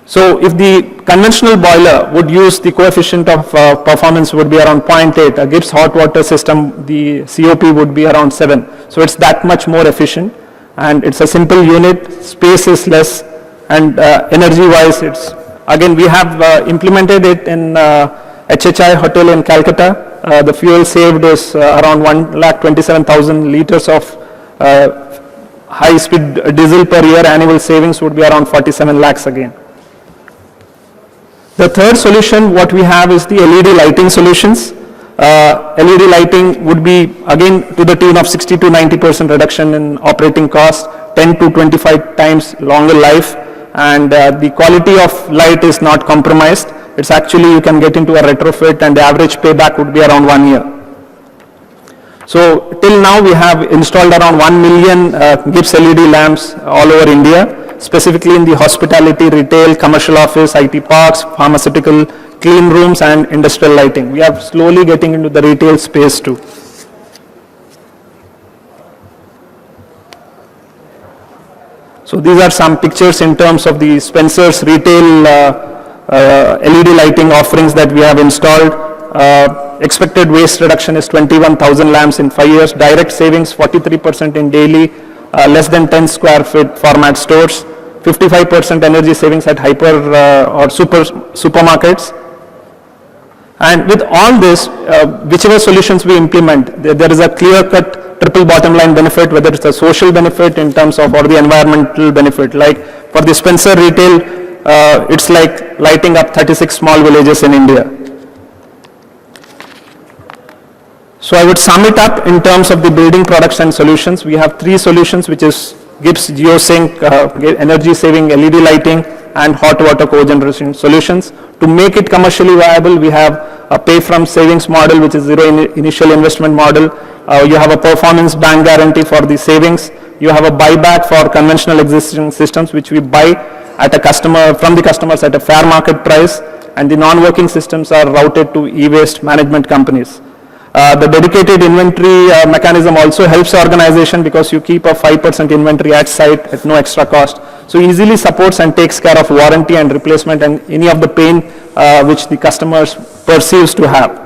So if the conventional boiler would use the coefficient of performance would be around 0.8, a Gibbs hot water system, the COP would be around 7. So it's that much more efficient, and it's a simple unit, space is less, and energy wise it's, again we have implemented it in HHI hotel in Calcutta. The fuel saved is around 1,27,000 liters of high speed diesel per year. Annual savings would be around 47 lakhs again. The third solution what we have is the LED lighting solutions. LED lighting would be again to the tune of 60 to 90% reduction in operating cost, 10 to 25 times longer life, and the quality of light is not compromised. It's actually, you can get into a retrofit and the average payback would be around 1 year. So till now we have installed around 1 million Gibbs LED lamps all over India, specifically in the hospitality, retail, commercial office, IT parks, pharmaceutical, clean rooms and industrial lighting. We are slowly getting into the retail space too. So these are some pictures in terms of the Spencer's retail LED lighting offerings that we have installed. Expected waste reduction is 21,000 lamps in 5 years. Direct savings 43% in daily, less than 10 square feet format stores. 55% energy savings at hyper or supermarkets. And with all this, whichever solutions we implement, there is a clear-cut triple bottom line benefit, whether it's a social benefit in terms of or the environmental benefit. Like for the Spencer retail, it's like lighting up 36 small villages in India. So I would sum it up in terms of the building products and solutions. We have 3 solutions, which is GIBS GeoSync, energy saving LED lighting, and hot water cogeneration solutions. To make it commercially viable, we have a pay from savings model, which is zero initial investment model. You have a performance bank guarantee for the savings. You have a buyback for conventional existing systems, which we buy at a customer from the customers at a fair market price, and the non-working systems are routed to e-waste management companies. The dedicated inventory mechanism also helps organization because you keep a 5% inventory at site at no extra cost. So easily supports and takes care of warranty and replacement and any of the pain which the customers perceives to have.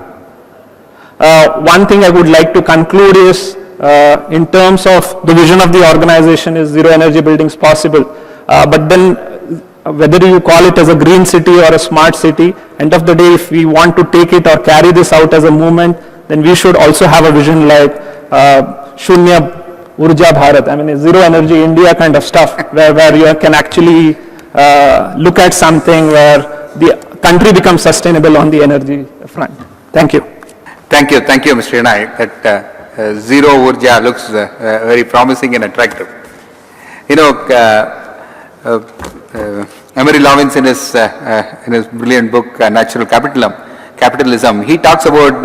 One thing I would like to conclude is in terms of the vision of the organization is zero energy buildings possible. But then whether you call it as a green city or a smart city, end of the day, if we want to take it or carry this out as a movement, then we should also have a vision like Shunya Urja Bharat, I mean zero energy India kind of stuff, where you can actually look at something where the country becomes sustainable on the energy front. Thank you. Thank you, Mr. Naik. That zero Urja looks very promising and attractive. You know, Emery Lovins in his brilliant book, Natural Capitalism, he talks about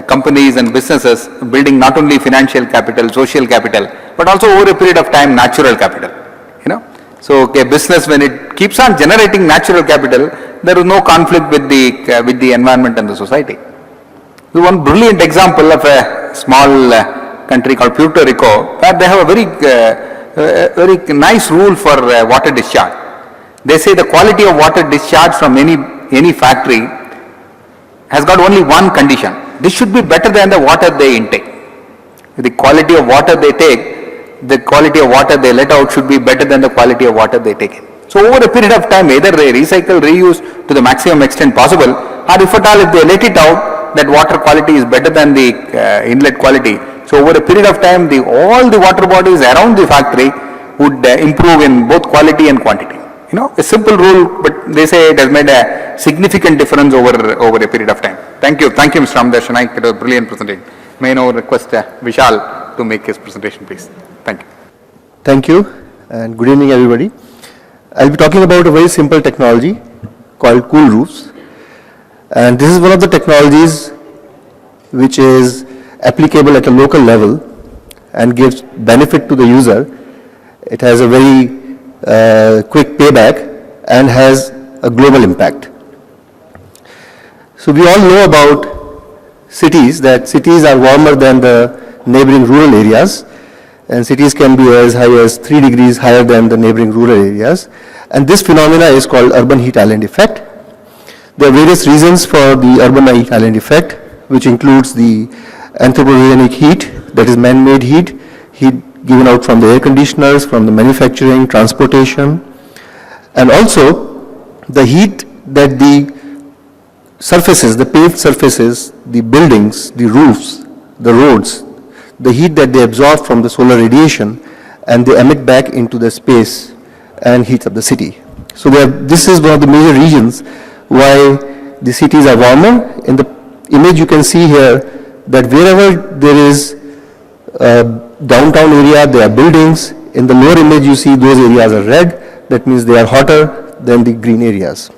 companies and businesses building not only financial capital, social capital, but also over a period of time, natural capital. You know, so a business, when it keeps on generating natural capital, there is no conflict with the environment and the society. One brilliant example of a small country called Puerto Rico, where they have a very nice rule for water discharge. They say the quality of water discharged from any factory has got only one condition. This should be better than the water they intake. The quality of water they take, the quality of water they let out should be better than the quality of water they take in. So over a period of time, either they recycle, reuse to the maximum extent possible, or if at all, if they let it out, that water quality is better than the inlet quality. So over a period of time, all the water bodies around the factory would improve in both quality and quantity. You know, a simple rule, but they say it has made a significant difference over a period of time. Thank you, Mr. Ramdarshan Naik. It was a brilliant presentation. May I now request Vishal to make his presentation, please. Thank you. Thank you, and good evening, everybody. I'll be talking about a very simple technology called cool roofs. And this is one of the technologies which is applicable at a local level and gives benefit to the user. It has a very quick payback and has a global impact. So we all know about cities, that cities are warmer than the neighboring rural areas, and cities can be as high as 3 degrees higher than the neighboring rural areas. And this phenomena is called urban heat island effect. There are various reasons for the urban heat island effect, which includes the anthropogenic heat, that is man-made heat given out from the air conditioners, from the manufacturing, transportation, and also the heat that the surfaces, the paved surfaces, the buildings, the roofs, the roads, the heat that they absorb from the solar radiation and they emit back into the space and heat up the city. So this is one of the major reasons why the cities are warmer. In the image you can see here that wherever there is downtown area, there are buildings. In the lower image you see those areas are red. That means they are hotter than the green areas.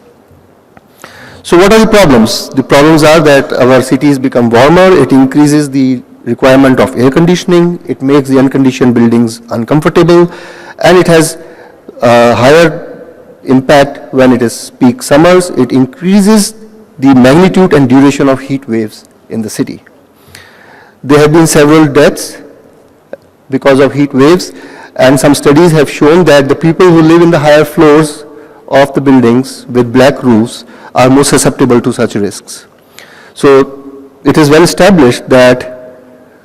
So what are the problems? The problems are that our cities become warmer, it increases the requirement of air conditioning, it makes the unconditioned buildings uncomfortable, and it has higher impact when it is peak summers. It increases the magnitude and duration of heat waves in the city. There have been several deaths because of heat waves, and some studies have shown that the people who live in the higher floors of the buildings with black roofs are more susceptible to such risks. So it is well established that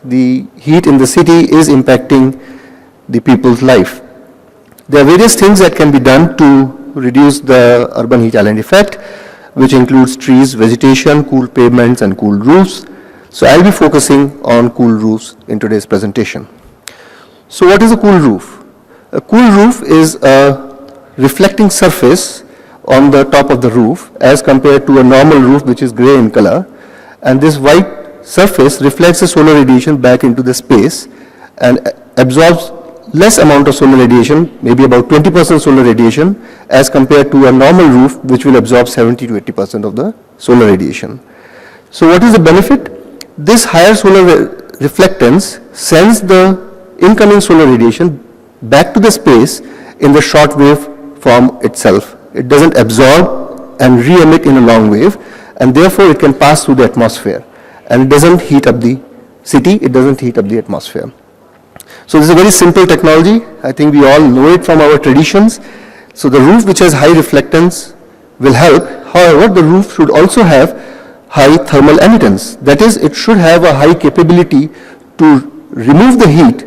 the heat in the city is impacting the people's life. There are various things that can be done to reduce the urban heat island effect, which includes trees, vegetation, cool pavements, and cool roofs. So I'll be focusing on cool roofs in today's presentation. So what is a cool roof? A cool roof is a reflecting surface on the top of the roof as compared to a normal roof which is gray in color, and this white surface reflects the solar radiation back into the space and absorbs less amount of solar radiation, maybe about 20% solar radiation, as compared to a normal roof which will absorb 70 to 80% of the solar radiation. So what is the benefit? This higher solar reflectance sends the incoming solar radiation back to the space in the short wave form itself. It doesn't absorb and re-emit in a long wave, and therefore it can pass through the atmosphere, and it doesn't heat up the city, it doesn't heat up the atmosphere. So this is a very simple technology. I think we all know it from our traditions. So the roof which has high reflectance will help. However, the roof should also have high thermal emittance. That is, it should have a high capability to remove the heat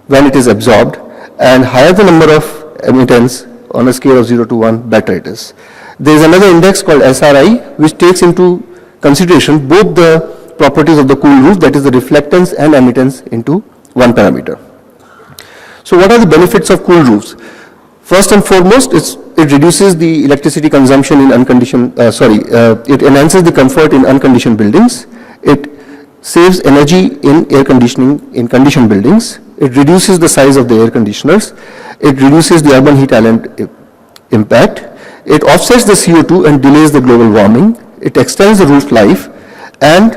when it is absorbed, and higher the number of emittance on a scale of 0 to 1, better it is. There is another index called SRI which takes into consideration both the properties of the cool roof, that is the reflectance and emittance, into one parameter. So what are the benefits of cool roofs? First and foremost, it reduces the electricity consumption in it enhances the comfort in unconditioned buildings. It saves energy in air conditioning in conditioned buildings. It reduces the size of the air conditioners. It reduces the urban heat island impact. It offsets the CO2 and delays the global warming. It extends the roof life, and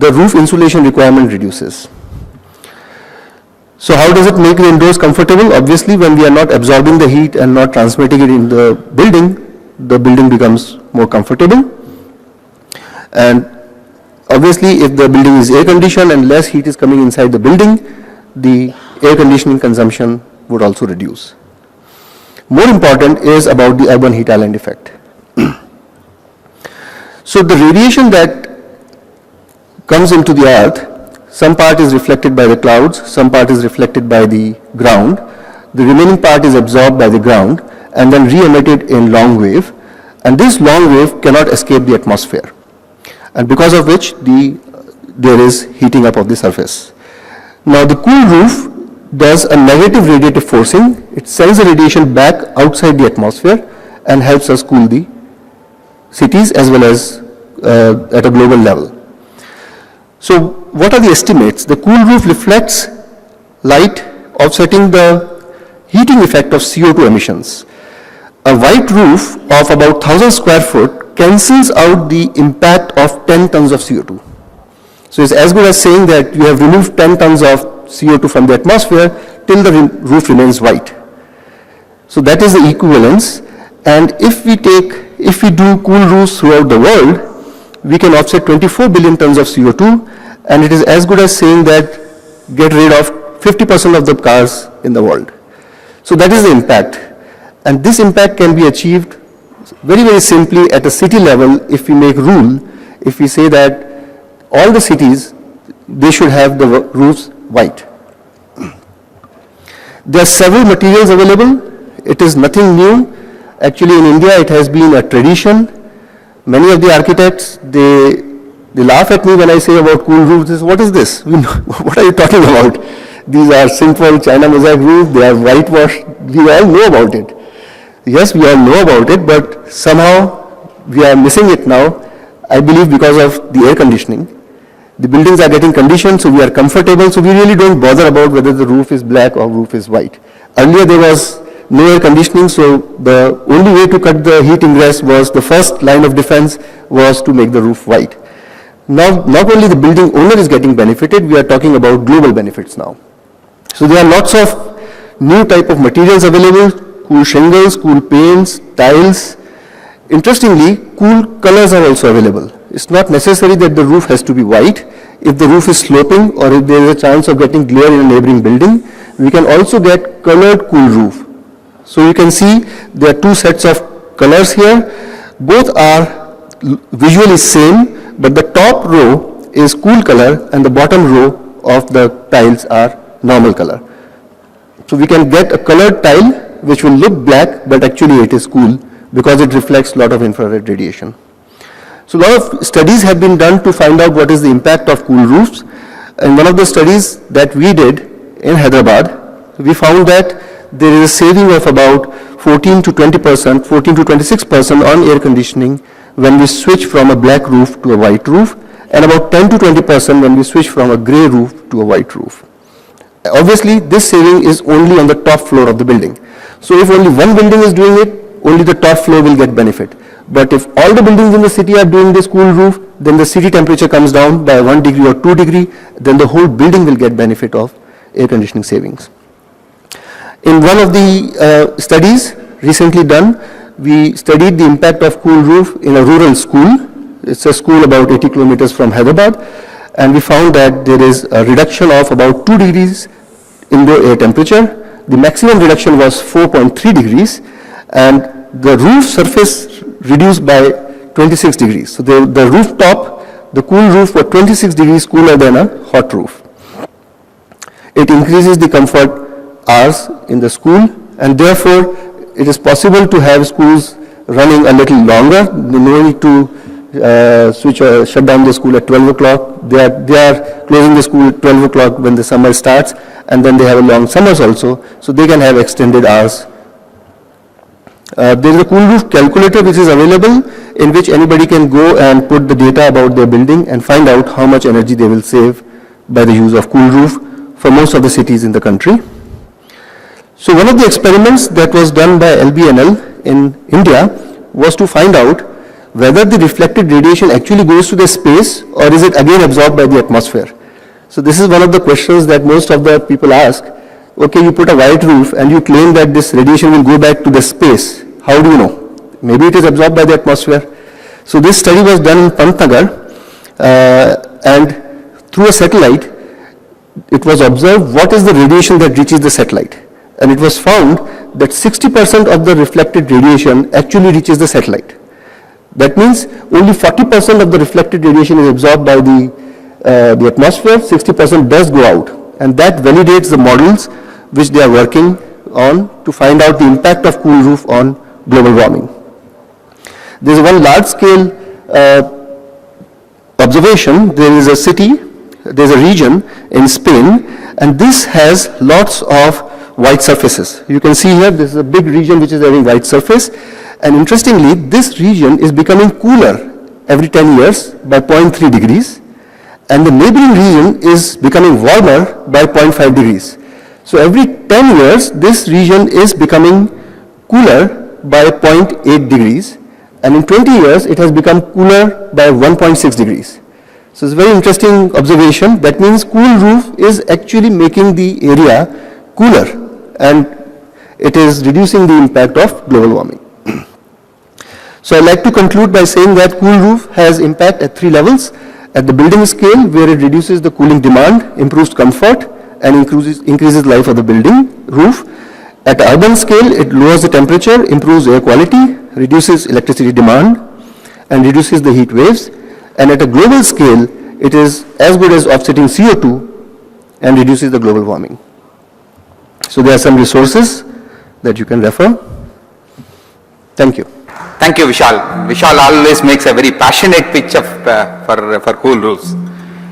the roof insulation requirement reduces. So how does it make the indoors comfortable? Obviously, when we are not absorbing the heat and not transmitting it in the building becomes more comfortable. And obviously, if the building is air conditioned and less heat is coming inside the building, the air conditioning consumption would also reduce. More important is about the urban heat island effect. So the radiation that comes into the earth, some part is reflected by the clouds, some part is reflected by the ground. The remaining part is absorbed by the ground and then re-emitted in long wave, and this long wave cannot escape the atmosphere, and because of which there is heating up of the surface. Now the cool roof does a negative radiative forcing. It sends the radiation back outside the atmosphere and helps us cool the cities as well as at a global level. So what are the estimates? The cool roof reflects light, offsetting the heating effect of CO2 emissions. A white roof of about 1,000 square foot cancels out the impact of 10 tons of CO2. So it's as good as saying that you have removed 10 tons of CO2 from the atmosphere till the roof remains white. So that is the equivalence. And if we do cool roofs throughout the world, we can offset 24 billion tons of CO2, and it is as good as saying that get rid of 50% of the cars in the world. So that is the impact. And this impact can be achieved very, very simply at a city level if we make rule, if we say that all the cities, they should have the roofs white. There are several materials available. It is nothing new. Actually, in India, it has been a tradition. Many of the architects, they laugh at me when I say about cool roofs. What is this? What are you talking about? These are simple China mosaic roofs. They are whitewashed. We all know about it. Yes, we all know about it, but somehow we are missing it now. I believe because of the air conditioning. The buildings are getting conditioned, so we are comfortable, so we really don't bother about whether the roof is black or roof is white. Earlier there was no air conditioning, so the only way to cut the heat ingress was, the first line of defense was to make the roof white. Now, not only the building owner is getting benefited, we are talking about global benefits now. So there are lots of new type of materials available, cool shingles, cool paints, tiles. Interestingly, cool colors are also available. It's not necessary that the roof has to be white. If the roof is sloping or if there is a chance of getting glare in a neighboring building, we can also get colored cool roof. So you can see there are two sets of colors here. Both are visually same, but the top row is cool color and the bottom row of the tiles are normal color. So we can get a colored tile which will look black, but actually it is cool because it reflects a lot of infrared radiation. So a lot of studies have been done to find out what is the impact of cool roofs. And one of the studies that we did in Hyderabad, we found that there is a saving of about 14 to 20%, 14 to 26% on air conditioning when we switch from a black roof to a white roof, and about 10 to 20% when we switch from a gray roof to a white roof. Obviously, this saving is only on the top floor of the building. So if only one building is doing it, only the top floor will get benefit. But if all the buildings in the city are doing this cool roof, then the city temperature comes down by 1 degree or 2 degree, then the whole building will get benefit of air conditioning savings. In one of the studies recently done, we studied the impact of cool roof in a rural school. It's a school about 80 kilometers from Hyderabad, and we found that there is a reduction of about 2 degrees indoor air temperature. The maximum reduction was 4.3 degrees, and the roof surface reduced by 26 degrees. So the rooftop, the cool roof was 26 degrees cooler than a hot roof. It increases the comfort hours in the school, and therefore it is possible to have schools running a little longer. No need to switch or shut down the school at 12 o'clock. They are closing the school at 12 o'clock when the summer starts, and then they have a long summers also, so they can have extended hours. There is a cool roof calculator which is available, in which anybody can go and put the data about their building and find out how much energy they will save by the use of cool roof for most of the cities in the country. So one of the experiments that was done by LBNL in India was to find out whether the reflected radiation actually goes to the space or is it again absorbed by the atmosphere. So this is one of the questions that most of the people ask. Okay, you put a white roof and you claim that this radiation will go back to the space. How do you know? Maybe it is absorbed by the atmosphere. So this study was done in Pantnagar, and through a satellite, it was observed what is the radiation that reaches the satellite. And it was found that 60% of the reflected radiation actually reaches the satellite. That means only 40% of the reflected radiation is absorbed by the atmosphere, 60% does go out. And that validates the models which they are working on to find out the impact of cool roof on global warming. There is one large scale observation. There is a city, there is a region in Spain, and this has lots of white surfaces. You can see here this is a big region which is having white surface, and interestingly this region is becoming cooler every 10 years by 0.3 degrees, and the neighboring region is becoming warmer by 0.5 degrees. So every 10 years this region is becoming cooler by 0.8 degrees, and in 20 years it has become cooler by 1.6 degrees. So it's a very interesting observation. That means cool roof is actually making the area cooler, and it is reducing the impact of global warming. So I'd like to conclude by saying that cool roof has impact at 3 levels. At the building scale, where it reduces the cooling demand, improves comfort, and increases life of the building roof. At the urban scale, it lowers the temperature, improves air quality, reduces electricity demand, and reduces the heat waves. And at a global scale, it is as good as offsetting CO2 and reduces the global warming. So there are some resources that you can refer. Thank you. Thank you, Vishal. Vishal always makes a very passionate pitch of, for cool roofs.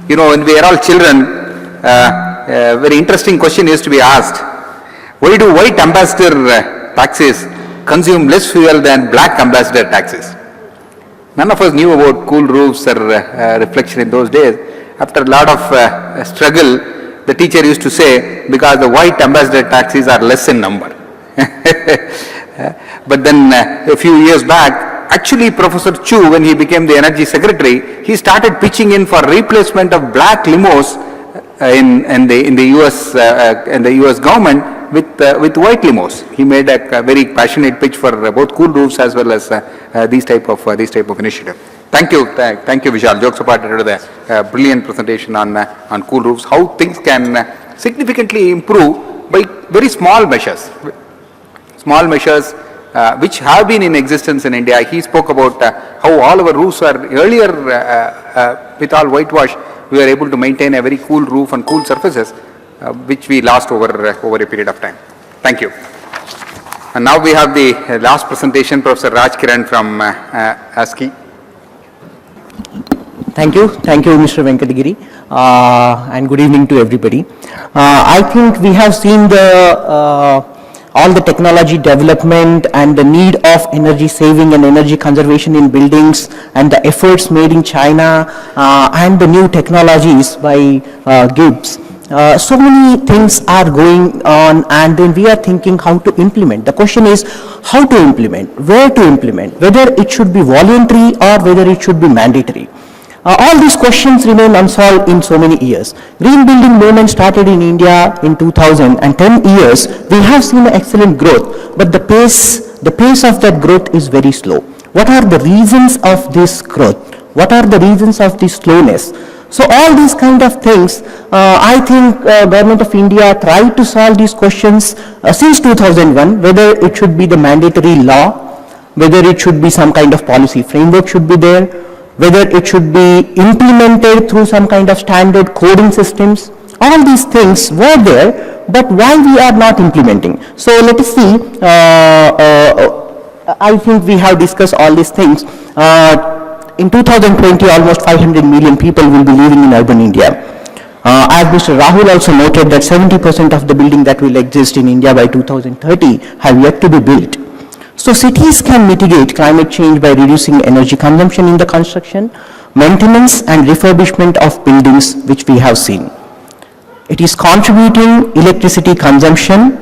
You know, when we are all children, a very interesting question used to be asked. Why do white ambassador taxis consume less fuel than black ambassador taxis? None of us knew about cool roofs or reflection in those days. After a lot of struggle, the teacher used to say, because the white ambassador taxis are less in number. But then a few years back, actually Professor Chu, when he became the energy secretary, he started pitching in for replacement of black limos in the US government with white limos. He made a very passionate pitch for both cool roofs as well as these type of initiative. Thank you, Vishal. Jokes apart, it was a brilliant presentation on cool roofs, how things can significantly improve by very small measures. Small measures which have been in existence in India. He spoke about how all our roofs are earlier with all whitewash, we were able to maintain a very cool roof and cool surfaces, which we lost over a period of time. Thank you. And now we have the last presentation, Professor Raj Kiran from ASCII. Thank you, Mr. Venkatagiri, and good evening to everybody. I think we have seen all the technology development and the need of energy saving and energy conservation in buildings and the efforts made in China and the new technologies by Gibbs. So many things are going on, and then we are thinking how to implement. The question is how to implement, where to implement, whether it should be voluntary or whether it should be mandatory. All these questions remain unsolved in so many years. Green building movement started in India in 2000, and 10 years we have seen excellent growth, but the pace of that growth is very slow. What are the reasons of this growth? What are the reasons of this slowness? So all these kind of things, I think Government of India tried to solve these questions since 2001, whether it should be the mandatory law, whether it should be some kind of policy framework should be there, whether it should be implemented through some kind of standard coding systems. All these things were there, but why we are not implementing? So let us see, I think we have discussed all these things. In 2020, almost 500 million people will be living in urban India. As Mr. Rahul also noted that 70% of the building that will exist in India by 2030 have yet to be built. So cities can mitigate climate change by reducing energy consumption in the construction, maintenance and refurbishment of buildings, which we have seen. It is contributing electricity consumption.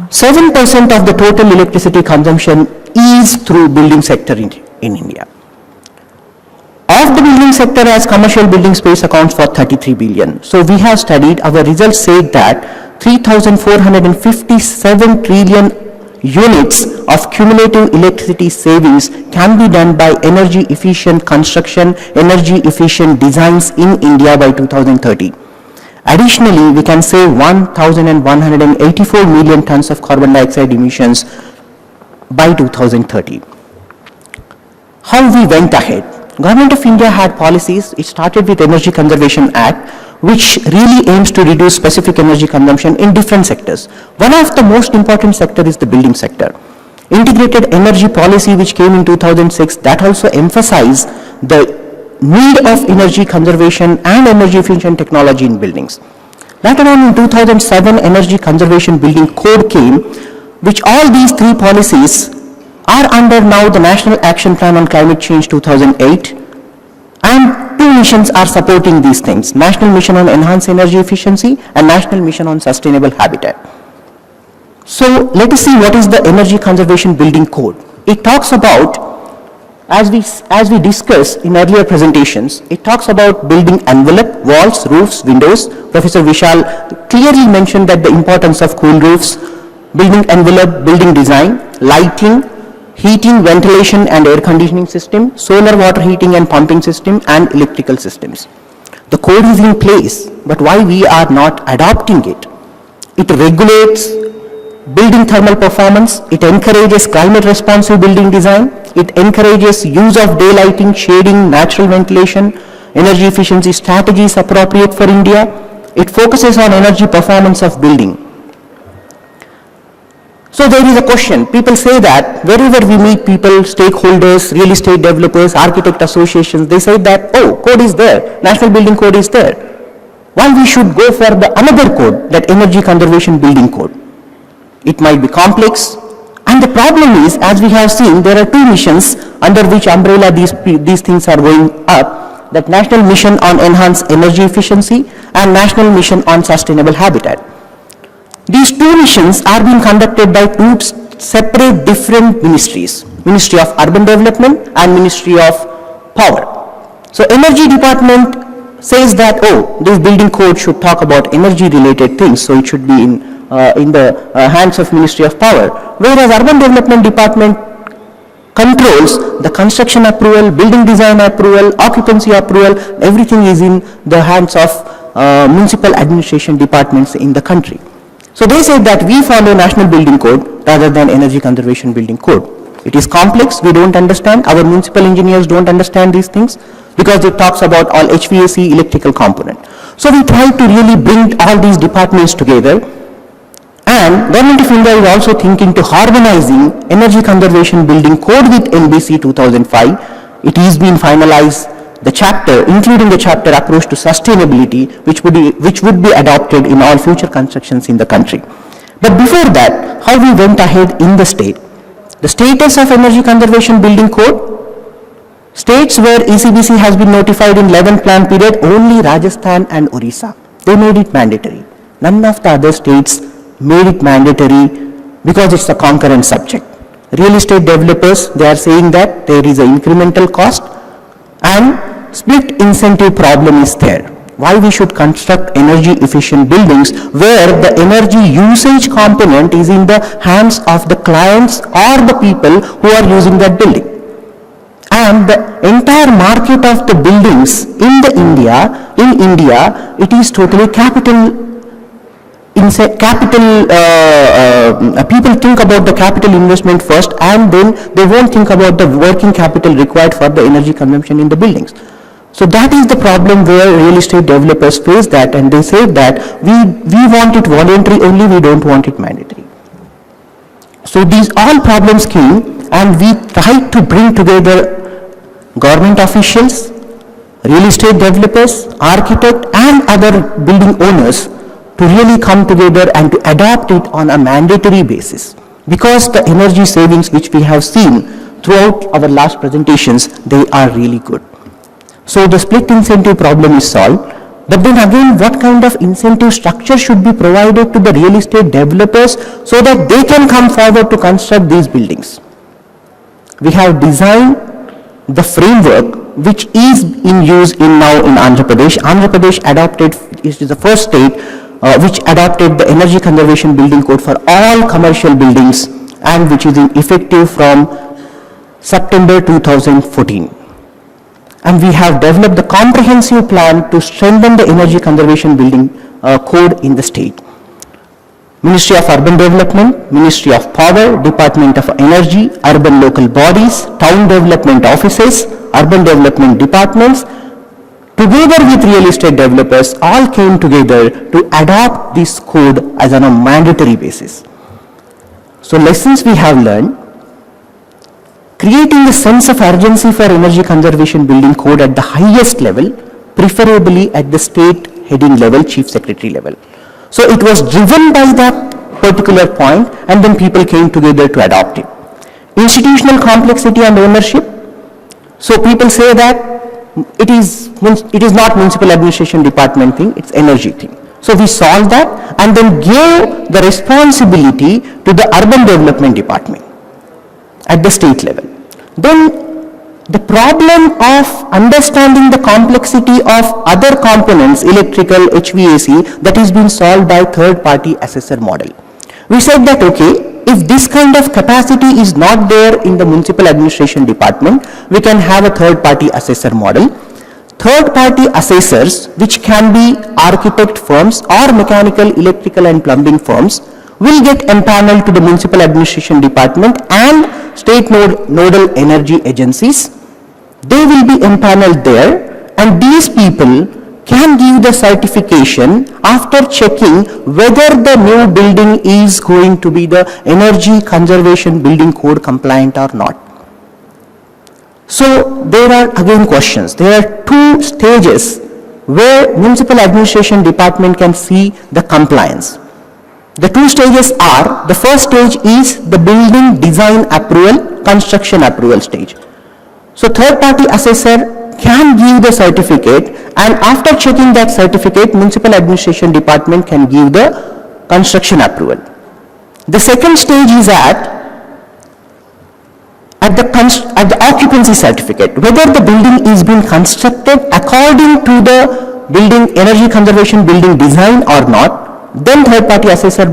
7% of the total electricity consumption is through building sector in India. Of the building sector, as commercial building space accounts for 33 billion. So we have studied, our results say that 3,457 trillion units of cumulative electricity savings can be done by energy efficient construction, energy efficient designs in India by 2030. Additionally, we can save 1,184 million tons of carbon dioxide emissions by 2030. How we went ahead? Government of India had policies. It started with Energy Conservation Act, which really aims to reduce specific energy consumption in different sectors. One of the most important sector is the building sector. Integrated energy policy, which came in 2006, that also emphasized the need of energy conservation and energy efficient technology in buildings. Later on in 2007, Energy Conservation Building Code came, which all these three policies are under now the National Action Plan on Climate Change 2008, and two missions are supporting these things: National Mission on Enhanced Energy Efficiency and National Mission on Sustainable Habitat. So let us see what is the Energy Conservation Building Code. It talks about, as we discussed in earlier presentations, it talks about building envelope, walls, roofs, windows. Professor Vishal clearly mentioned that the importance of cool roofs, building envelope, building design, lighting, heating, ventilation and air conditioning system, solar water heating and pumping system, and electrical systems. The code is in place, but why we are not adopting it? It regulates building thermal performance, it encourages climate responsive building design, it encourages use of daylighting, shading, natural ventilation, energy efficiency strategies appropriate for India. It focuses on energy performance of building. So there is a question. People say that wherever we meet people, stakeholders, real estate developers, architect associations, they say that, oh, code is there, National Building Code is there. Why we should go for the another code, that Energy Conservation Building Code? It might be complex, and the problem is, as we have seen, there are two missions under which umbrella these things are going up, that National Mission on Enhanced Energy Efficiency and National Mission on Sustainable Habitat. These two missions are being conducted by two separate different ministries, Ministry of Urban Development and Ministry of Power. So Energy Department says that, oh, this building code should talk about energy related things, so it should be in the hands of Ministry of Power. Whereas Urban Development Department controls the construction approval, building design approval, occupancy approval, everything is in the hands of municipal administration departments in the country. So they said that we follow National Building Code rather than Energy Conservation Building Code. It is complex, we don't understand, our municipal engineers don't understand these things because it talks about all HVAC electrical component. So we try to really bring all these departments together, and Government of India is also thinking to harmonizing Energy Conservation Building Code with NBC 2005. It is being finalized, the chapter, including the chapter approach to sustainability, which would be adopted in all future constructions in the country. But before that, how we went ahead in the state. The status of Energy Conservation Building Code, states where ECBC has been notified in 11th plan period, only Rajasthan and Orissa. They made it mandatory. None of the other states made it mandatory because it's a concurrent subject. Real estate developers, they are saying that there is an incremental cost and split incentive problem is there. Why we should construct energy efficient buildings where the energy usage component is in the hands of the clients or the people who are using that building. And the entire market of the buildings in India, it is totally people think about the capital investment first, and then they won't think about the working capital required for the energy consumption in the buildings. So that is the problem where real estate developers face that, and they say that we want it voluntary only, we don't want it mandatory. So these all problems came, and we tried to bring together government officials, real estate developers, architects and other building owners to really come together and to adopt it on a mandatory basis, because the energy savings which we have seen throughout our last presentations, they are really good. So the split incentive problem is solved, but then again, what kind of incentive structure should be provided to the real estate developers so that they can come forward to construct these buildings? We have designed the framework which is in use now in Andhra Pradesh. Andhra Pradesh adopted, is the first state which adopted the Energy Conservation Building Code for all commercial buildings, and which is effective from September 2014. And we have developed the comprehensive plan to strengthen the Energy Conservation Building Code in the state. Ministry of Urban Development, Ministry of Power, Department of Energy, urban local bodies, town development offices, urban development departments, together with real estate developers, all came together to adopt this code as on a mandatory basis. So lessons we have learned: creating a sense of urgency for Energy Conservation Building Code at the highest level, preferably at the state heading level, chief secretary level. So it was driven by that particular point, and then people came together to adopt it. Institutional complexity and ownership. So people say that it is not municipal administration department thing, it's energy thing. So we solved that and then gave the responsibility to the urban development department at the state level. Then the problem of understanding the complexity of other components, electrical, HVAC, that is being solved by third-party assessor model. We said that, okay, if this kind of capacity is not there in the municipal administration department, we can have a third-party assessor model. Third-party assessors, which can be architect firms or mechanical, electrical and plumbing firms, will get empaneled to the municipal administration department and state nodal energy agencies. They will be empaneled there, and these people can give the certification after checking whether the new building is going to be the Energy Conservation Building Code compliant or not. So there are again questions. There are two stages where municipal administration department can see the compliance. The two stages are, the first stage is the building design approval, construction approval stage. So third-party assessor can give the certificate, and after checking that certificate, municipal administration department can give the construction approval. The second stage is at the occupancy certificate, whether the building is being constructed according to the building energy conservation building design or not. Then third-party assessor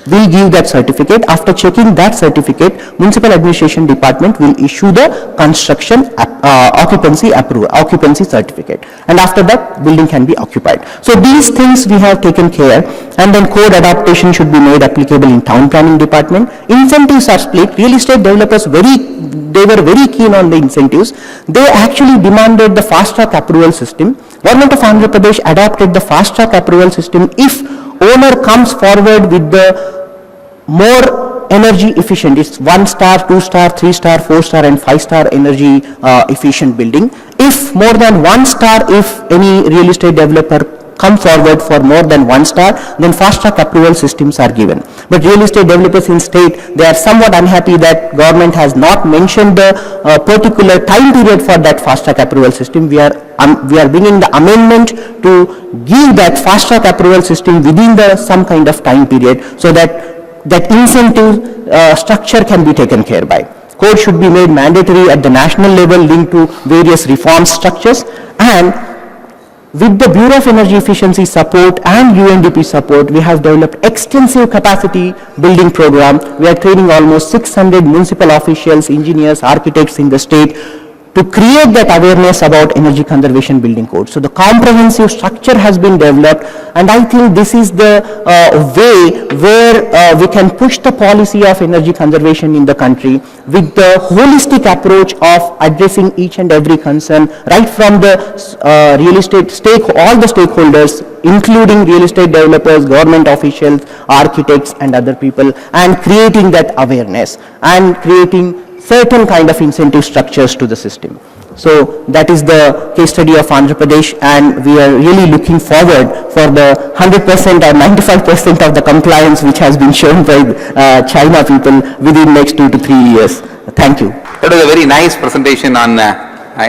will give that certificate. After checking that certificate, Municipal Administration Department will issue the construction occupancy certificate, and after that building can be occupied. So these things we have taken care, and then code adaptation should be made applicable in town planning department. Incentives are split. Real estate developers they were very keen on the incentives. They actually demanded the fast track approval system. Government of Andhra Pradesh adopted the fast track approval system if owner comes forward with the more energy efficient, it's 1-star, 2-star, 3-star, 4-star and 5-star energy efficient building. If more than 1-star, if any real estate developer come forward for more than 1-star, then fast track approval systems are given. But real estate developers in state, they are somewhat unhappy that government has not mentioned the particular time period for that fast track approval system. We are bringing the amendment to give that fast track approval system within the some kind of time period, so that incentive structure can be taken care by. Code should be made mandatory at the national level, linked to various reform structures, and with the Bureau of Energy Efficiency support and UNDP support, we have developed extensive capacity building program. We are training almost 600 municipal officials, engineers, architects in the state to create that awareness about energy conservation building code. So the comprehensive structure has been developed, and I think this is the way where we can push the policy of energy conservation in the country with the holistic approach of addressing each and every concern, right from the real estate all the stakeholders, including real estate developers, government officials, architects and other people, and creating that awareness and creating certain kind of incentive structures to the system. So that is the case study of Andhra Pradesh, and we are really looking forward for the 100% or 95% of the compliance which has been shown by China people within next 2 to 3 years. Thank you. That was a very nice presentation on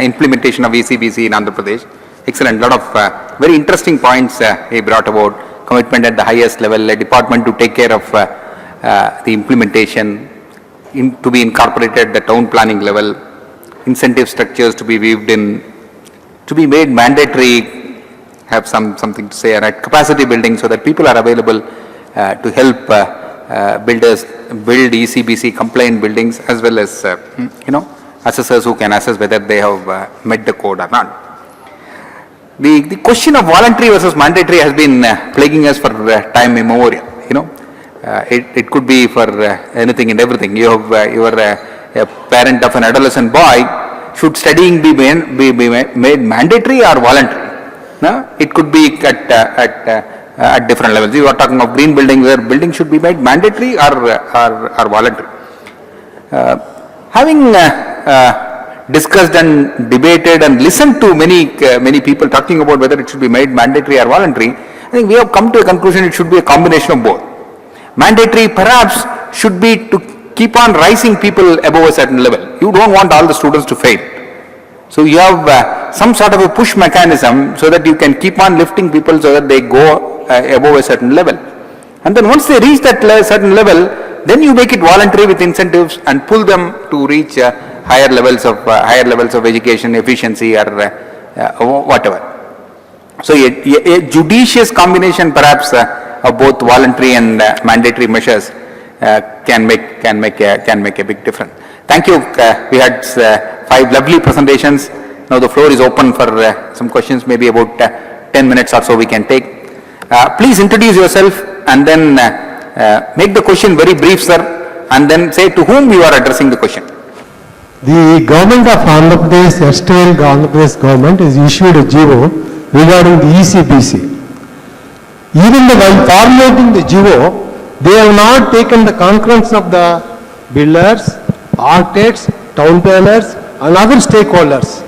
implementation of ECBC in Andhra Pradesh. Excellent. Lot of very interesting points he brought about. Commitment at the highest level, a department to take care of the implementation, to be incorporated at the town planning level, incentive structures to be weaved in, to be made mandatory, have something to say, right? Capacity building so that people are available to help builders build ECBC compliant buildings, as well as assessors who can assess whether they have met the code or not. The question of voluntary versus mandatory has been plaguing us for time immemorial. It could be for anything and everything. You are a parent of an adolescent boy. Should studying be made mandatory or voluntary? No? It could be at different levels. You are talking of green building, where building should be made mandatory or voluntary. Having discussed and debated and listened to many people talking about whether it should be made mandatory or voluntary, I think we have come to a conclusion it should be a combination of both. Mandatory perhaps should be to keep on rising people above a certain level. You don't want all the students to fail. So you have some sort of a push mechanism so that you can keep on lifting people so that they go above a certain level. And then once they reach that certain level, then you make it voluntary with incentives and pull them to reach higher levels of education, efficiency, or whatever. So a judicious combination perhaps of both voluntary and mandatory measures can make a big difference. Thank you. We had 5 lovely presentations. Now the floor is open for some questions, maybe about 10 minutes or so we can take. Please introduce yourself and then make the question very brief, sir, and then say to whom you are addressing the question. The government of Andhra Pradesh, yesterday Andhra Pradesh government has issued a GO regarding the ECBC. Even while formulating the GO, they have not taken the concurrence of the builders, architects, town planners and other stakeholders.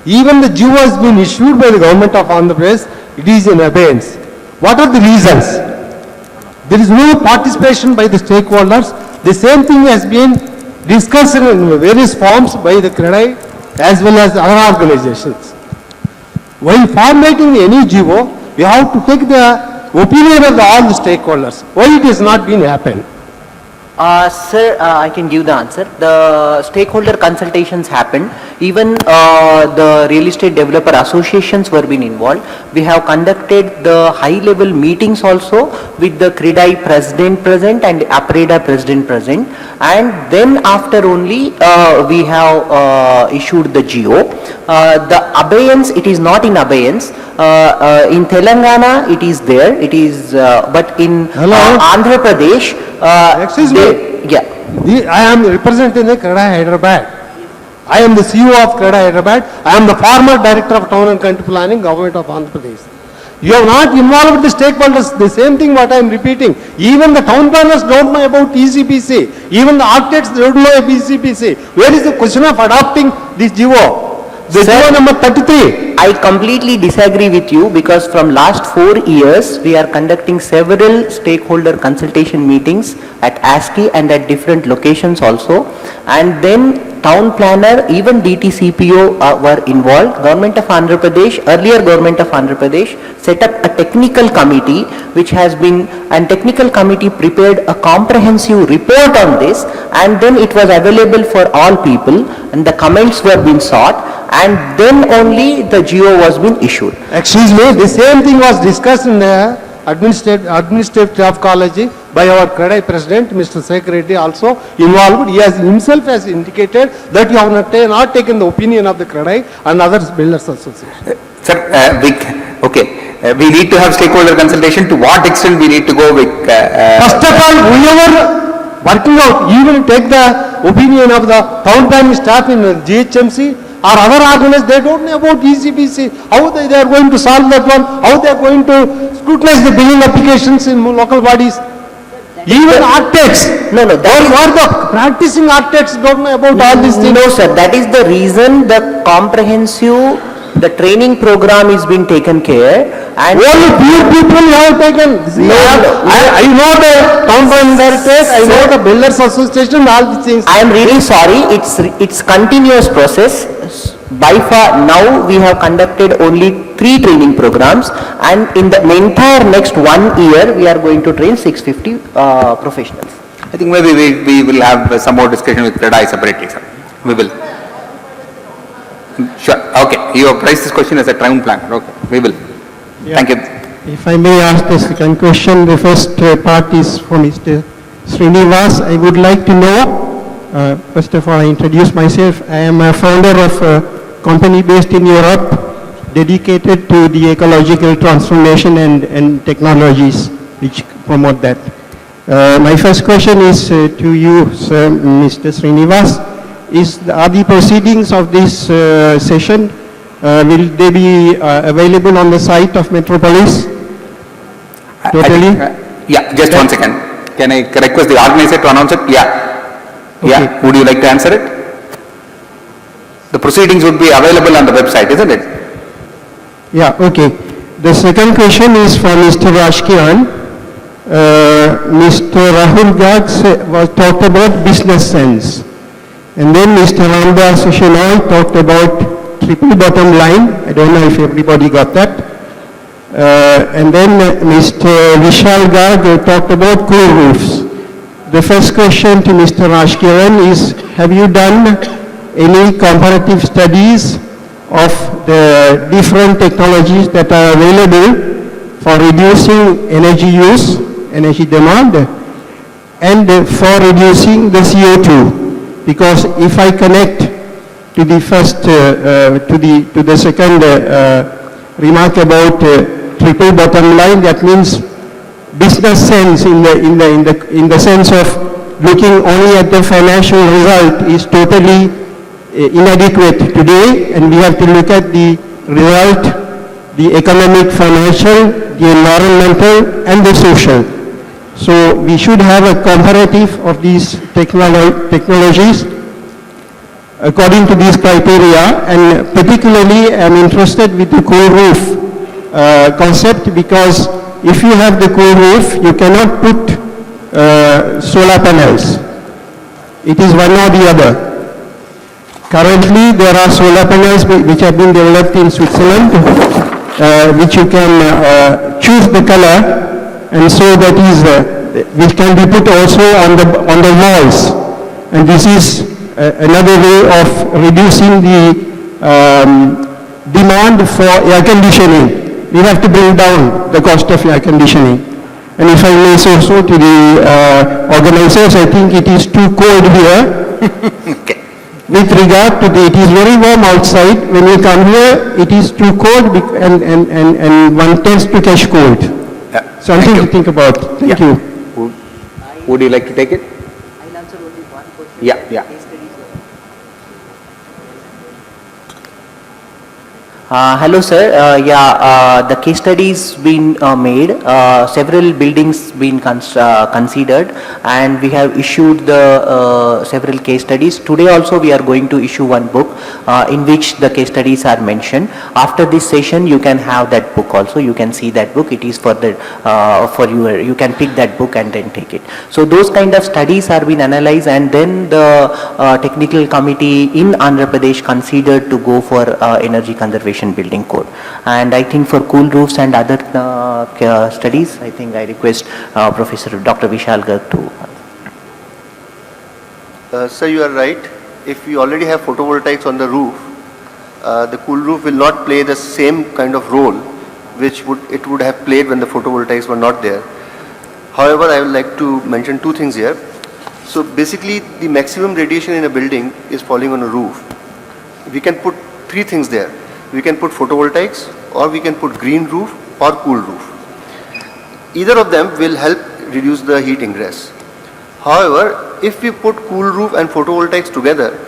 Even the GO has been issued by the government of Andhra Pradesh, it is in abeyance. What are the reasons? There is no participation by the stakeholders. The same thing has been discussed in various forms by the CREDAI as well as other organizations. While formulating any GO, we have to take the opinion of all the stakeholders. Why it has not been happened? Sir, I can give the answer. The stakeholder consultations happened. Even the real estate developer associations were been involved. We have conducted the high-level meetings also with the CREDAI president present and APREDA president present, and then after only we have issued the GO. The abeyance, it is not in abeyance. In Telangana it is there, it is, but in Andhra Pradesh, Excuse me. yeah. I am representing the CREDAI Hyderabad. I am the CEO of CREDAI Hyderabad. I am the former director of Town and Country Planning, Government of Andhra Pradesh. You have not involved the stakeholders. The same thing what I am repeating. Even the town planners don't know about ECPC. Even the architects don't know about ECPC. Where is the question of adopting this GO? The GO number 33. I completely disagree with you, because from last 4 years we are conducting several stakeholder consultation meetings at ASCII and at different locations also, and then town planner, even DTCPO were involved. Government of Andhra Pradesh, earlier Government of Andhra Pradesh set up a technical committee which has been, and technical committee prepared a comprehensive report on this, and then it was available for all people and the comments were being sought, and then only the GO was being issued. Excuse me, the same thing was discussed in the administrative college by our CREDAI president, Mr. Sekhar Reddy, also involved. He has himself has indicated that you have not taken the opinion of the CREDAI and other builders association. Sir, we need to have stakeholder consultation. To what extent we need to go with? First of all, whoever working out, even take the opinion of the town planning staff in GHMC or other organizations, they don't know about ECPC, how they are going to solve that one, how they are going to scrutinize the billing applications in local bodies. Even architects, the practicing architects don't know about all these things. No sir, that is the reason the comprehensive, the training program is being taken care, and only few people have taken. I know the town planning directors, I know the builders association, all these things. I am really sorry, it's continuous process. By far now we have conducted only 3 training programs, and in the entire next 1 year we are going to train 650 professionals. I think maybe we will have some more discussion with CREDAI separately, sir. We will. Sure. Okay. You have raised this question as a town planner. Okay. We will. Yeah. Thank you. If I may ask the second question, the first part is for Mr. Srinivas. I would like to know, first of all, I introduce myself. I am a founder of a company based in Europe dedicated to the ecological transformation and technologies which promote that. My first question is to you, sir, Mr. Srinivas. Are the proceedings of this session, will they be available on the site of Metropolis? Totally? Yeah, just 1 second. Can I request the organizer to announce it? Yeah. Okay. Yeah. Would you like to answer it? The proceedings would be available on the website, isn't it? Yeah, okay. The second question is for Mr. Rajkiran. Mr. Rahul Garg was talked about business sense. And then Mr. Ramdas Shenoy talked about triple bottom line. I don't know if everybody got that. And then Mr. Vishal Garg talked about cool roofs. The first question to Mr. Rajkiran is, have you done any comparative studies of the different technologies that are available for reducing energy use, energy demand, and for reducing the CO2? Because if I connect to the first, to the second remark about triple bottom line, that means business sense in the sense of looking only at the financial result is totally inadequate today, and we have to look at the result, the economic, financial, the environmental, and the social. So we should have a comparative of these technologies according to these criteria, and particularly I am interested with the cool roof concept, because if you have the cool roof, you cannot put solar panels. It is one or the other. Currently, there are solar panels which have been developed in Switzerland, which you can choose the color, and so which can be put also on the walls. And this is another way of reducing the demand for air conditioning. We have to bring down the cost of air conditioning. And if I may say so to the organizers, I think it is too cold here. Okay. With regard to it is very warm outside. When we come here, it is too cold and one tends to catch cold. Something to think about. Thank you. Would you like to take it? I'll answer only one question. Yeah. Hello sir, the case studies been made, several buildings been considered, and we have issued the several case studies. Today also we are going to issue one book in which the case studies are mentioned. After this session you can have that book also, you can see that book. It is for the you can pick that book and then take it. So those kind of studies are being analyzed, and then the technical committee in Andhra Pradesh considered to go for energy conservation building code. And I think for cool roofs and other studies, I think I request Professor Dr. Vishal Garg to. Sir, you are right. If we already have photovoltaics on the roof, the cool roof will not play the same kind of role which it would have played when the photovoltaics were not there. However, I would like to mention two things here. So basically, the maximum radiation in a building is falling on a roof. We can put three things there. We can put photovoltaics, or we can put green roof or cool roof. Either of them will help reduce the heat ingress. However, if we put cool roof and photovoltaics together,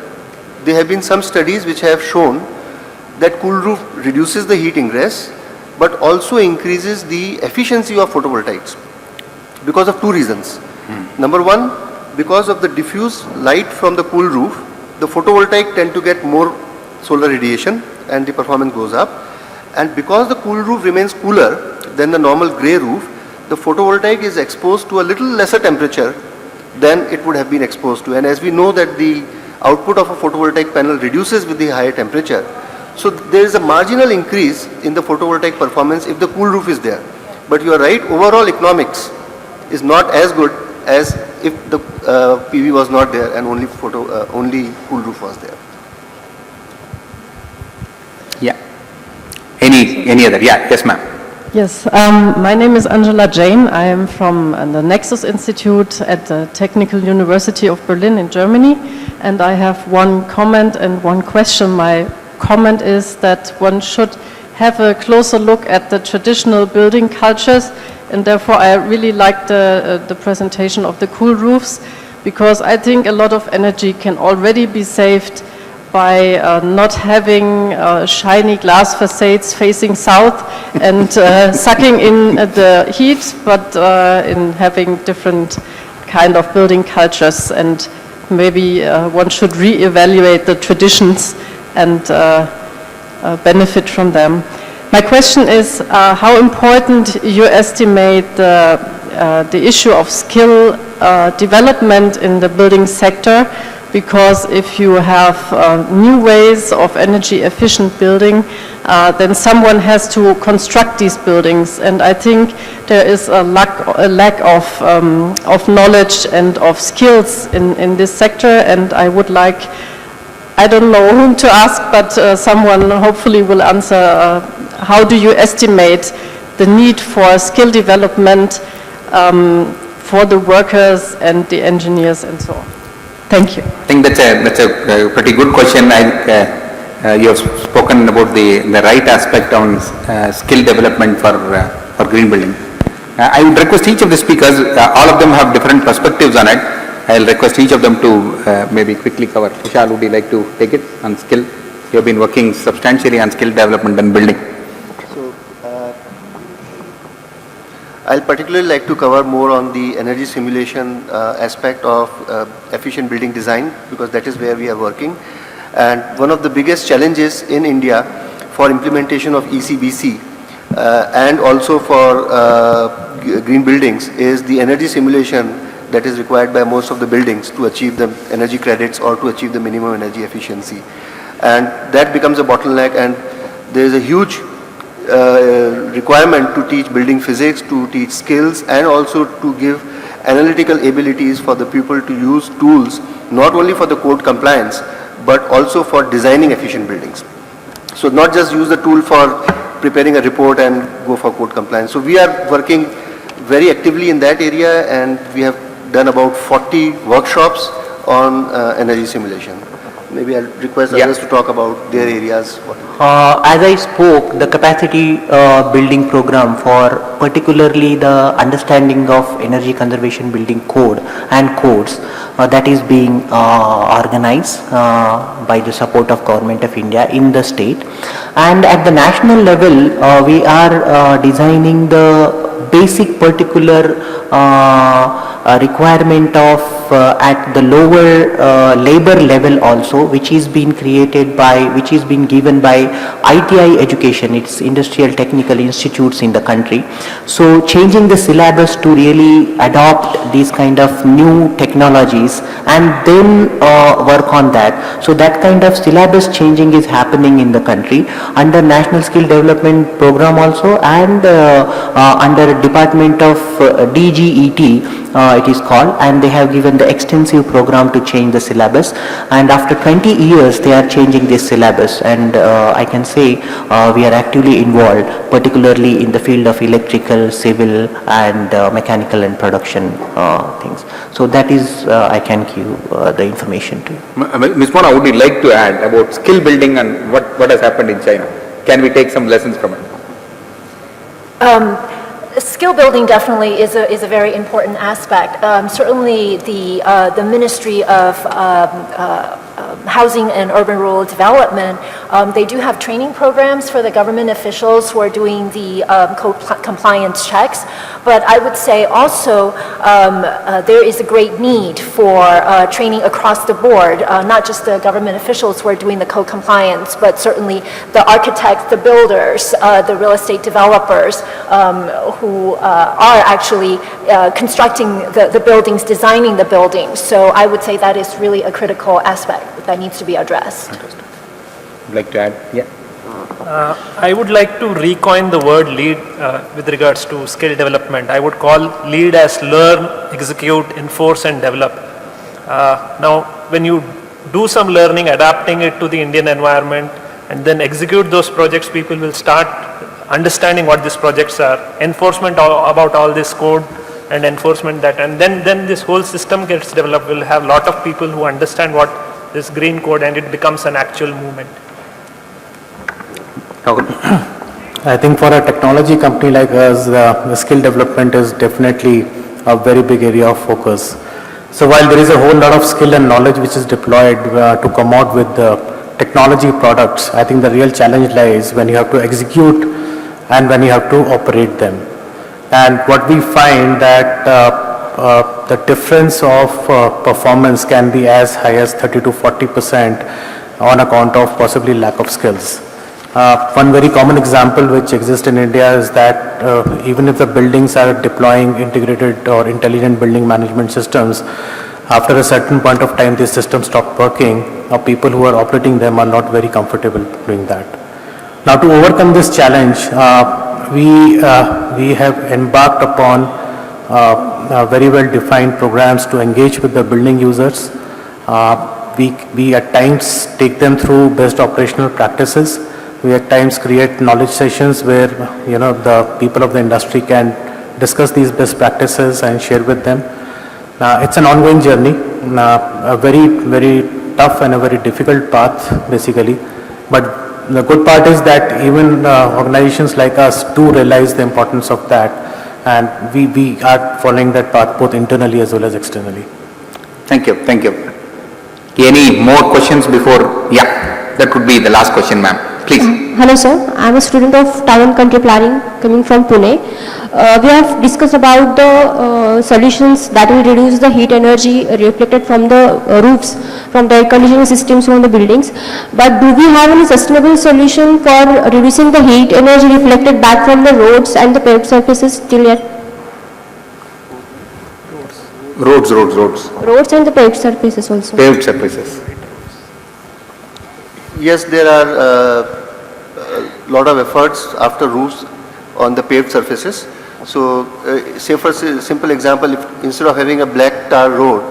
there have been some studies which have shown that cool roof reduces the heat ingress but also increases the efficiency of photovoltaics because of two reasons. Number one, because of the diffuse light from the cool roof, the photovoltaic tend to get more solar radiation and the performance goes up. And because the cool roof remains cooler than the normal grey roof, the photovoltaic is exposed to a little lesser temperature than it would have been exposed to. And as we know that the output of a photovoltaic panel reduces with the higher temperature, so there is a marginal increase in the photovoltaic performance if the cool roof is there. But you are right, overall economics is not as good as if the PV was not there and only cool roof was there. Yeah. Any other? Yeah. Yes, ma'am. Yes, my name is Angela Jane. I am from the Nexus Institute at the Technical University of Berlin in Germany, and I have one comment and one question. My comment is that one should have a closer look at the traditional building cultures, and therefore I really like the presentation of the cool roofs, because I think a lot of energy can already be saved by not having shiny glass facades facing south and sucking in the heat, but in having different kind of building cultures, and maybe one should re-evaluate the traditions and benefit from them. My question is how important you estimate the issue of skill development in the building sector, because if you have new ways of energy efficient building, then someone has to construct these buildings, and I think there is a lack of knowledge and of skills in this sector, and I would like, I don't know whom to ask, but someone hopefully will answer, how do you estimate the need for skill development for the workers and the engineers and so on? Thank you. I think that's a pretty good question. You have spoken about the right aspect on skill development for green building. I would request each of the speakers, all of them have different perspectives on it. I'll request each of them to maybe quickly cover. Vishal, would you like to take it on skill? You have been working substantially on skill development and building. So, I'll particularly like to cover more on the energy simulation aspect of efficient building design, because that is where we are working. And one of the biggest challenges in India for implementation of ECBC and also for green buildings is the energy simulation that is required by most of the buildings to achieve the energy credits or to achieve the minimum energy efficiency. And that becomes a bottleneck, and there is a huge requirement to teach building physics, to teach skills, and also to give analytical abilities for the people to use tools not only for the code compliance but also for designing efficient buildings. So not just use the tool for preparing a report and go for code compliance. So we are working very actively in that area, and we have done about 40 workshops on energy simulation. Maybe I'll request others to talk about their areas. As I spoke, the capacity building program for particularly the understanding of energy conservation building code and codes that is being organized by the support of Government of India in the state. And at the national level, we are designing the basic particular requirement of at the lower labor level also, which is being created by, which is being given by ITI education, it's industrial technical institutes in the country. So changing the syllabus to really adopt these kind of new technologies and then work on that. So that kind of syllabus changing is happening in the country under National Skill Development Program also, and under Department of DGET it is called, and they have given the extensive program to change the syllabus, and after 20 years they are changing this syllabus, and I can say we are actively involved, particularly in the field of electrical, civil and mechanical and production things. So that is I can give the information to you. Ms. Mona, would you like to add about skill building and what has happened in China? Can we take some lessons from it? Skill building definitely is a very important aspect. Certainly the Ministry of Housing and Urban Rural Development, they do have training programs for the government officials who are doing the code compliance checks. But I would say also there is a great need for training across the board, not just the government officials who are doing the code compliance, but certainly the architects, the builders, the real estate developers who are actually constructing the buildings, designing the buildings. So I would say that is really a critical aspect that needs to be addressed. Would like to add? Yeah. I would like to recoin the word lead with regards to skill development. I would call lead as learn, execute, enforce and develop. Now, when you do some learning, adapting it to the Indian environment and then execute those projects, people will start understanding what these projects are, enforcement about all this code and enforcement that, and then this whole system gets developed. We'll have a lot of people who understand what this green code, and it becomes an actual movement. I think for a technology company like us, the skill development is definitely a very big area of focus. So while there is a whole lot of skill and knowledge which is deployed to come out with the technology products, I think the real challenge lies when you have to execute and when you have to operate them. And what we find that the difference of performance can be as high as 30 to 40% on account of possibly lack of skills. One very common example which exists in India is that even if the buildings are deploying integrated or intelligent building management systems, after a certain point of time these systems stop working, or people who are operating them are not very comfortable doing that. Now, to overcome this challenge, we have embarked upon very well defined programs to engage with the building users. We at times take them through best operational practices. We at times create knowledge sessions where the people of the industry can discuss these best practices and share with them. It's an ongoing journey, a very tough and a very difficult path basically, but the good part is that even organizations like us do realize the importance of that, and we are following that path both internally as well as externally. Thank you, thank you. Any more questions before? Yeah, that would be the last question, ma'am. Please. Hello sir, I am a student of Town and Country Planning coming from Pune. We have discussed about the solutions that will reduce the heat energy reflected from the roofs, from the air conditioning systems on the buildings. But do we have any sustainable solution for reducing the heat energy reflected back from the roads and the paved surfaces till yet? Roads. Roads and the paved surfaces also. Paved surfaces. Yes, there are a lot of efforts after roofs on the paved surfaces. So, say for simple example, instead of having a black tar road,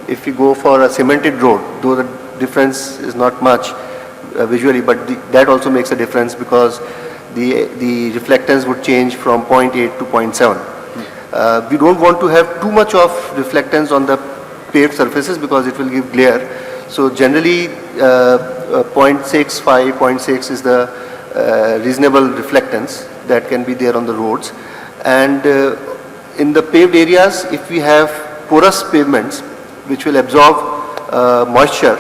if you go for a cemented road, though the difference is not much visually, but that also makes a difference because the reflectance would change from 0.8 to 0.7. We don't want to have too much of reflectance on the paved surfaces because it will give glare. So generally 0.65, 0.6 is the reasonable reflectance that can be there on the roads. And in the paved areas, if we have porous pavements which will absorb moisture,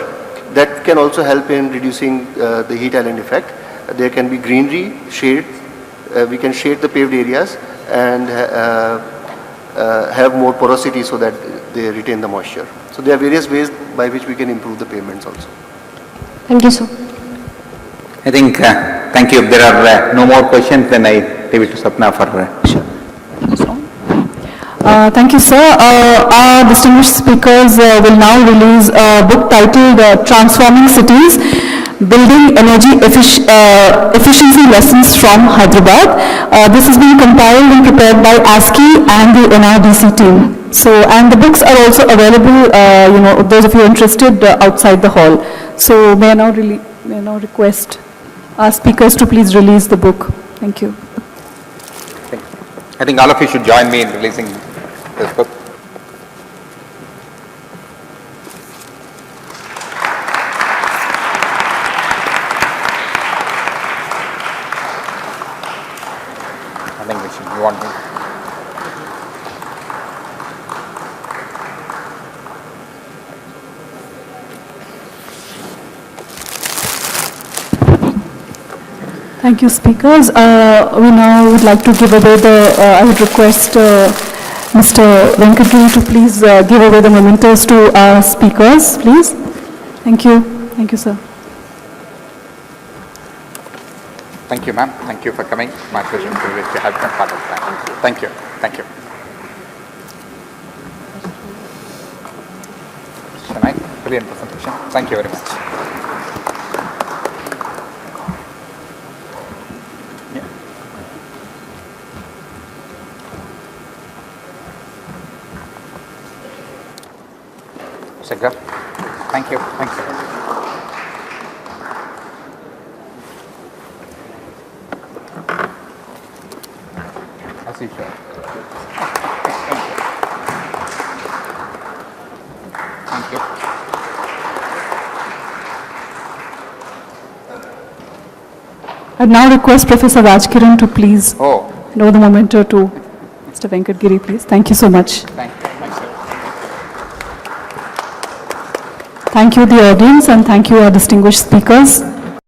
that can also help in reducing the heat island effect. There can be greenery, shade. We can shade the paved areas and have more porosity so that they retain the moisture. So there are various ways by which we can improve the pavements also. Thank you, sir. I think, thank you. If there are no more questions, then I leave it to Sapna for... Sure. Thank you, sir. Our distinguished speakers will now release a book titled Transforming Cities, Building Energy Efficiency Lessons from Hyderabad. This has been compiled and prepared by ASCII and the NRDC team. So, and the books are also available, those of you interested outside the hall. So, may I now request our speakers to please release the book. Thank you. I think all of you should join me in releasing this book. I think we should, you want me? Thank you, speakers. We now would like to give away I would request Mr. Venkatgiri to please give away the mementos to our speakers, please. Thank you. Thank you, sir. Thank you, ma'am. Thank you for coming. My pleasure and privilege to have been part of that. Thank you. Thank you. Shanaik, brilliant presentation. Thank you very much. Sagar, thank you. Thank you. As usual. Thank you. I now request Professor Rajkiran to please know the memento to Mr. Venkatgiri, please. Thank you so much. Thank you. Thanks, sir. Thank you, the audience, and thank you, our distinguished speakers.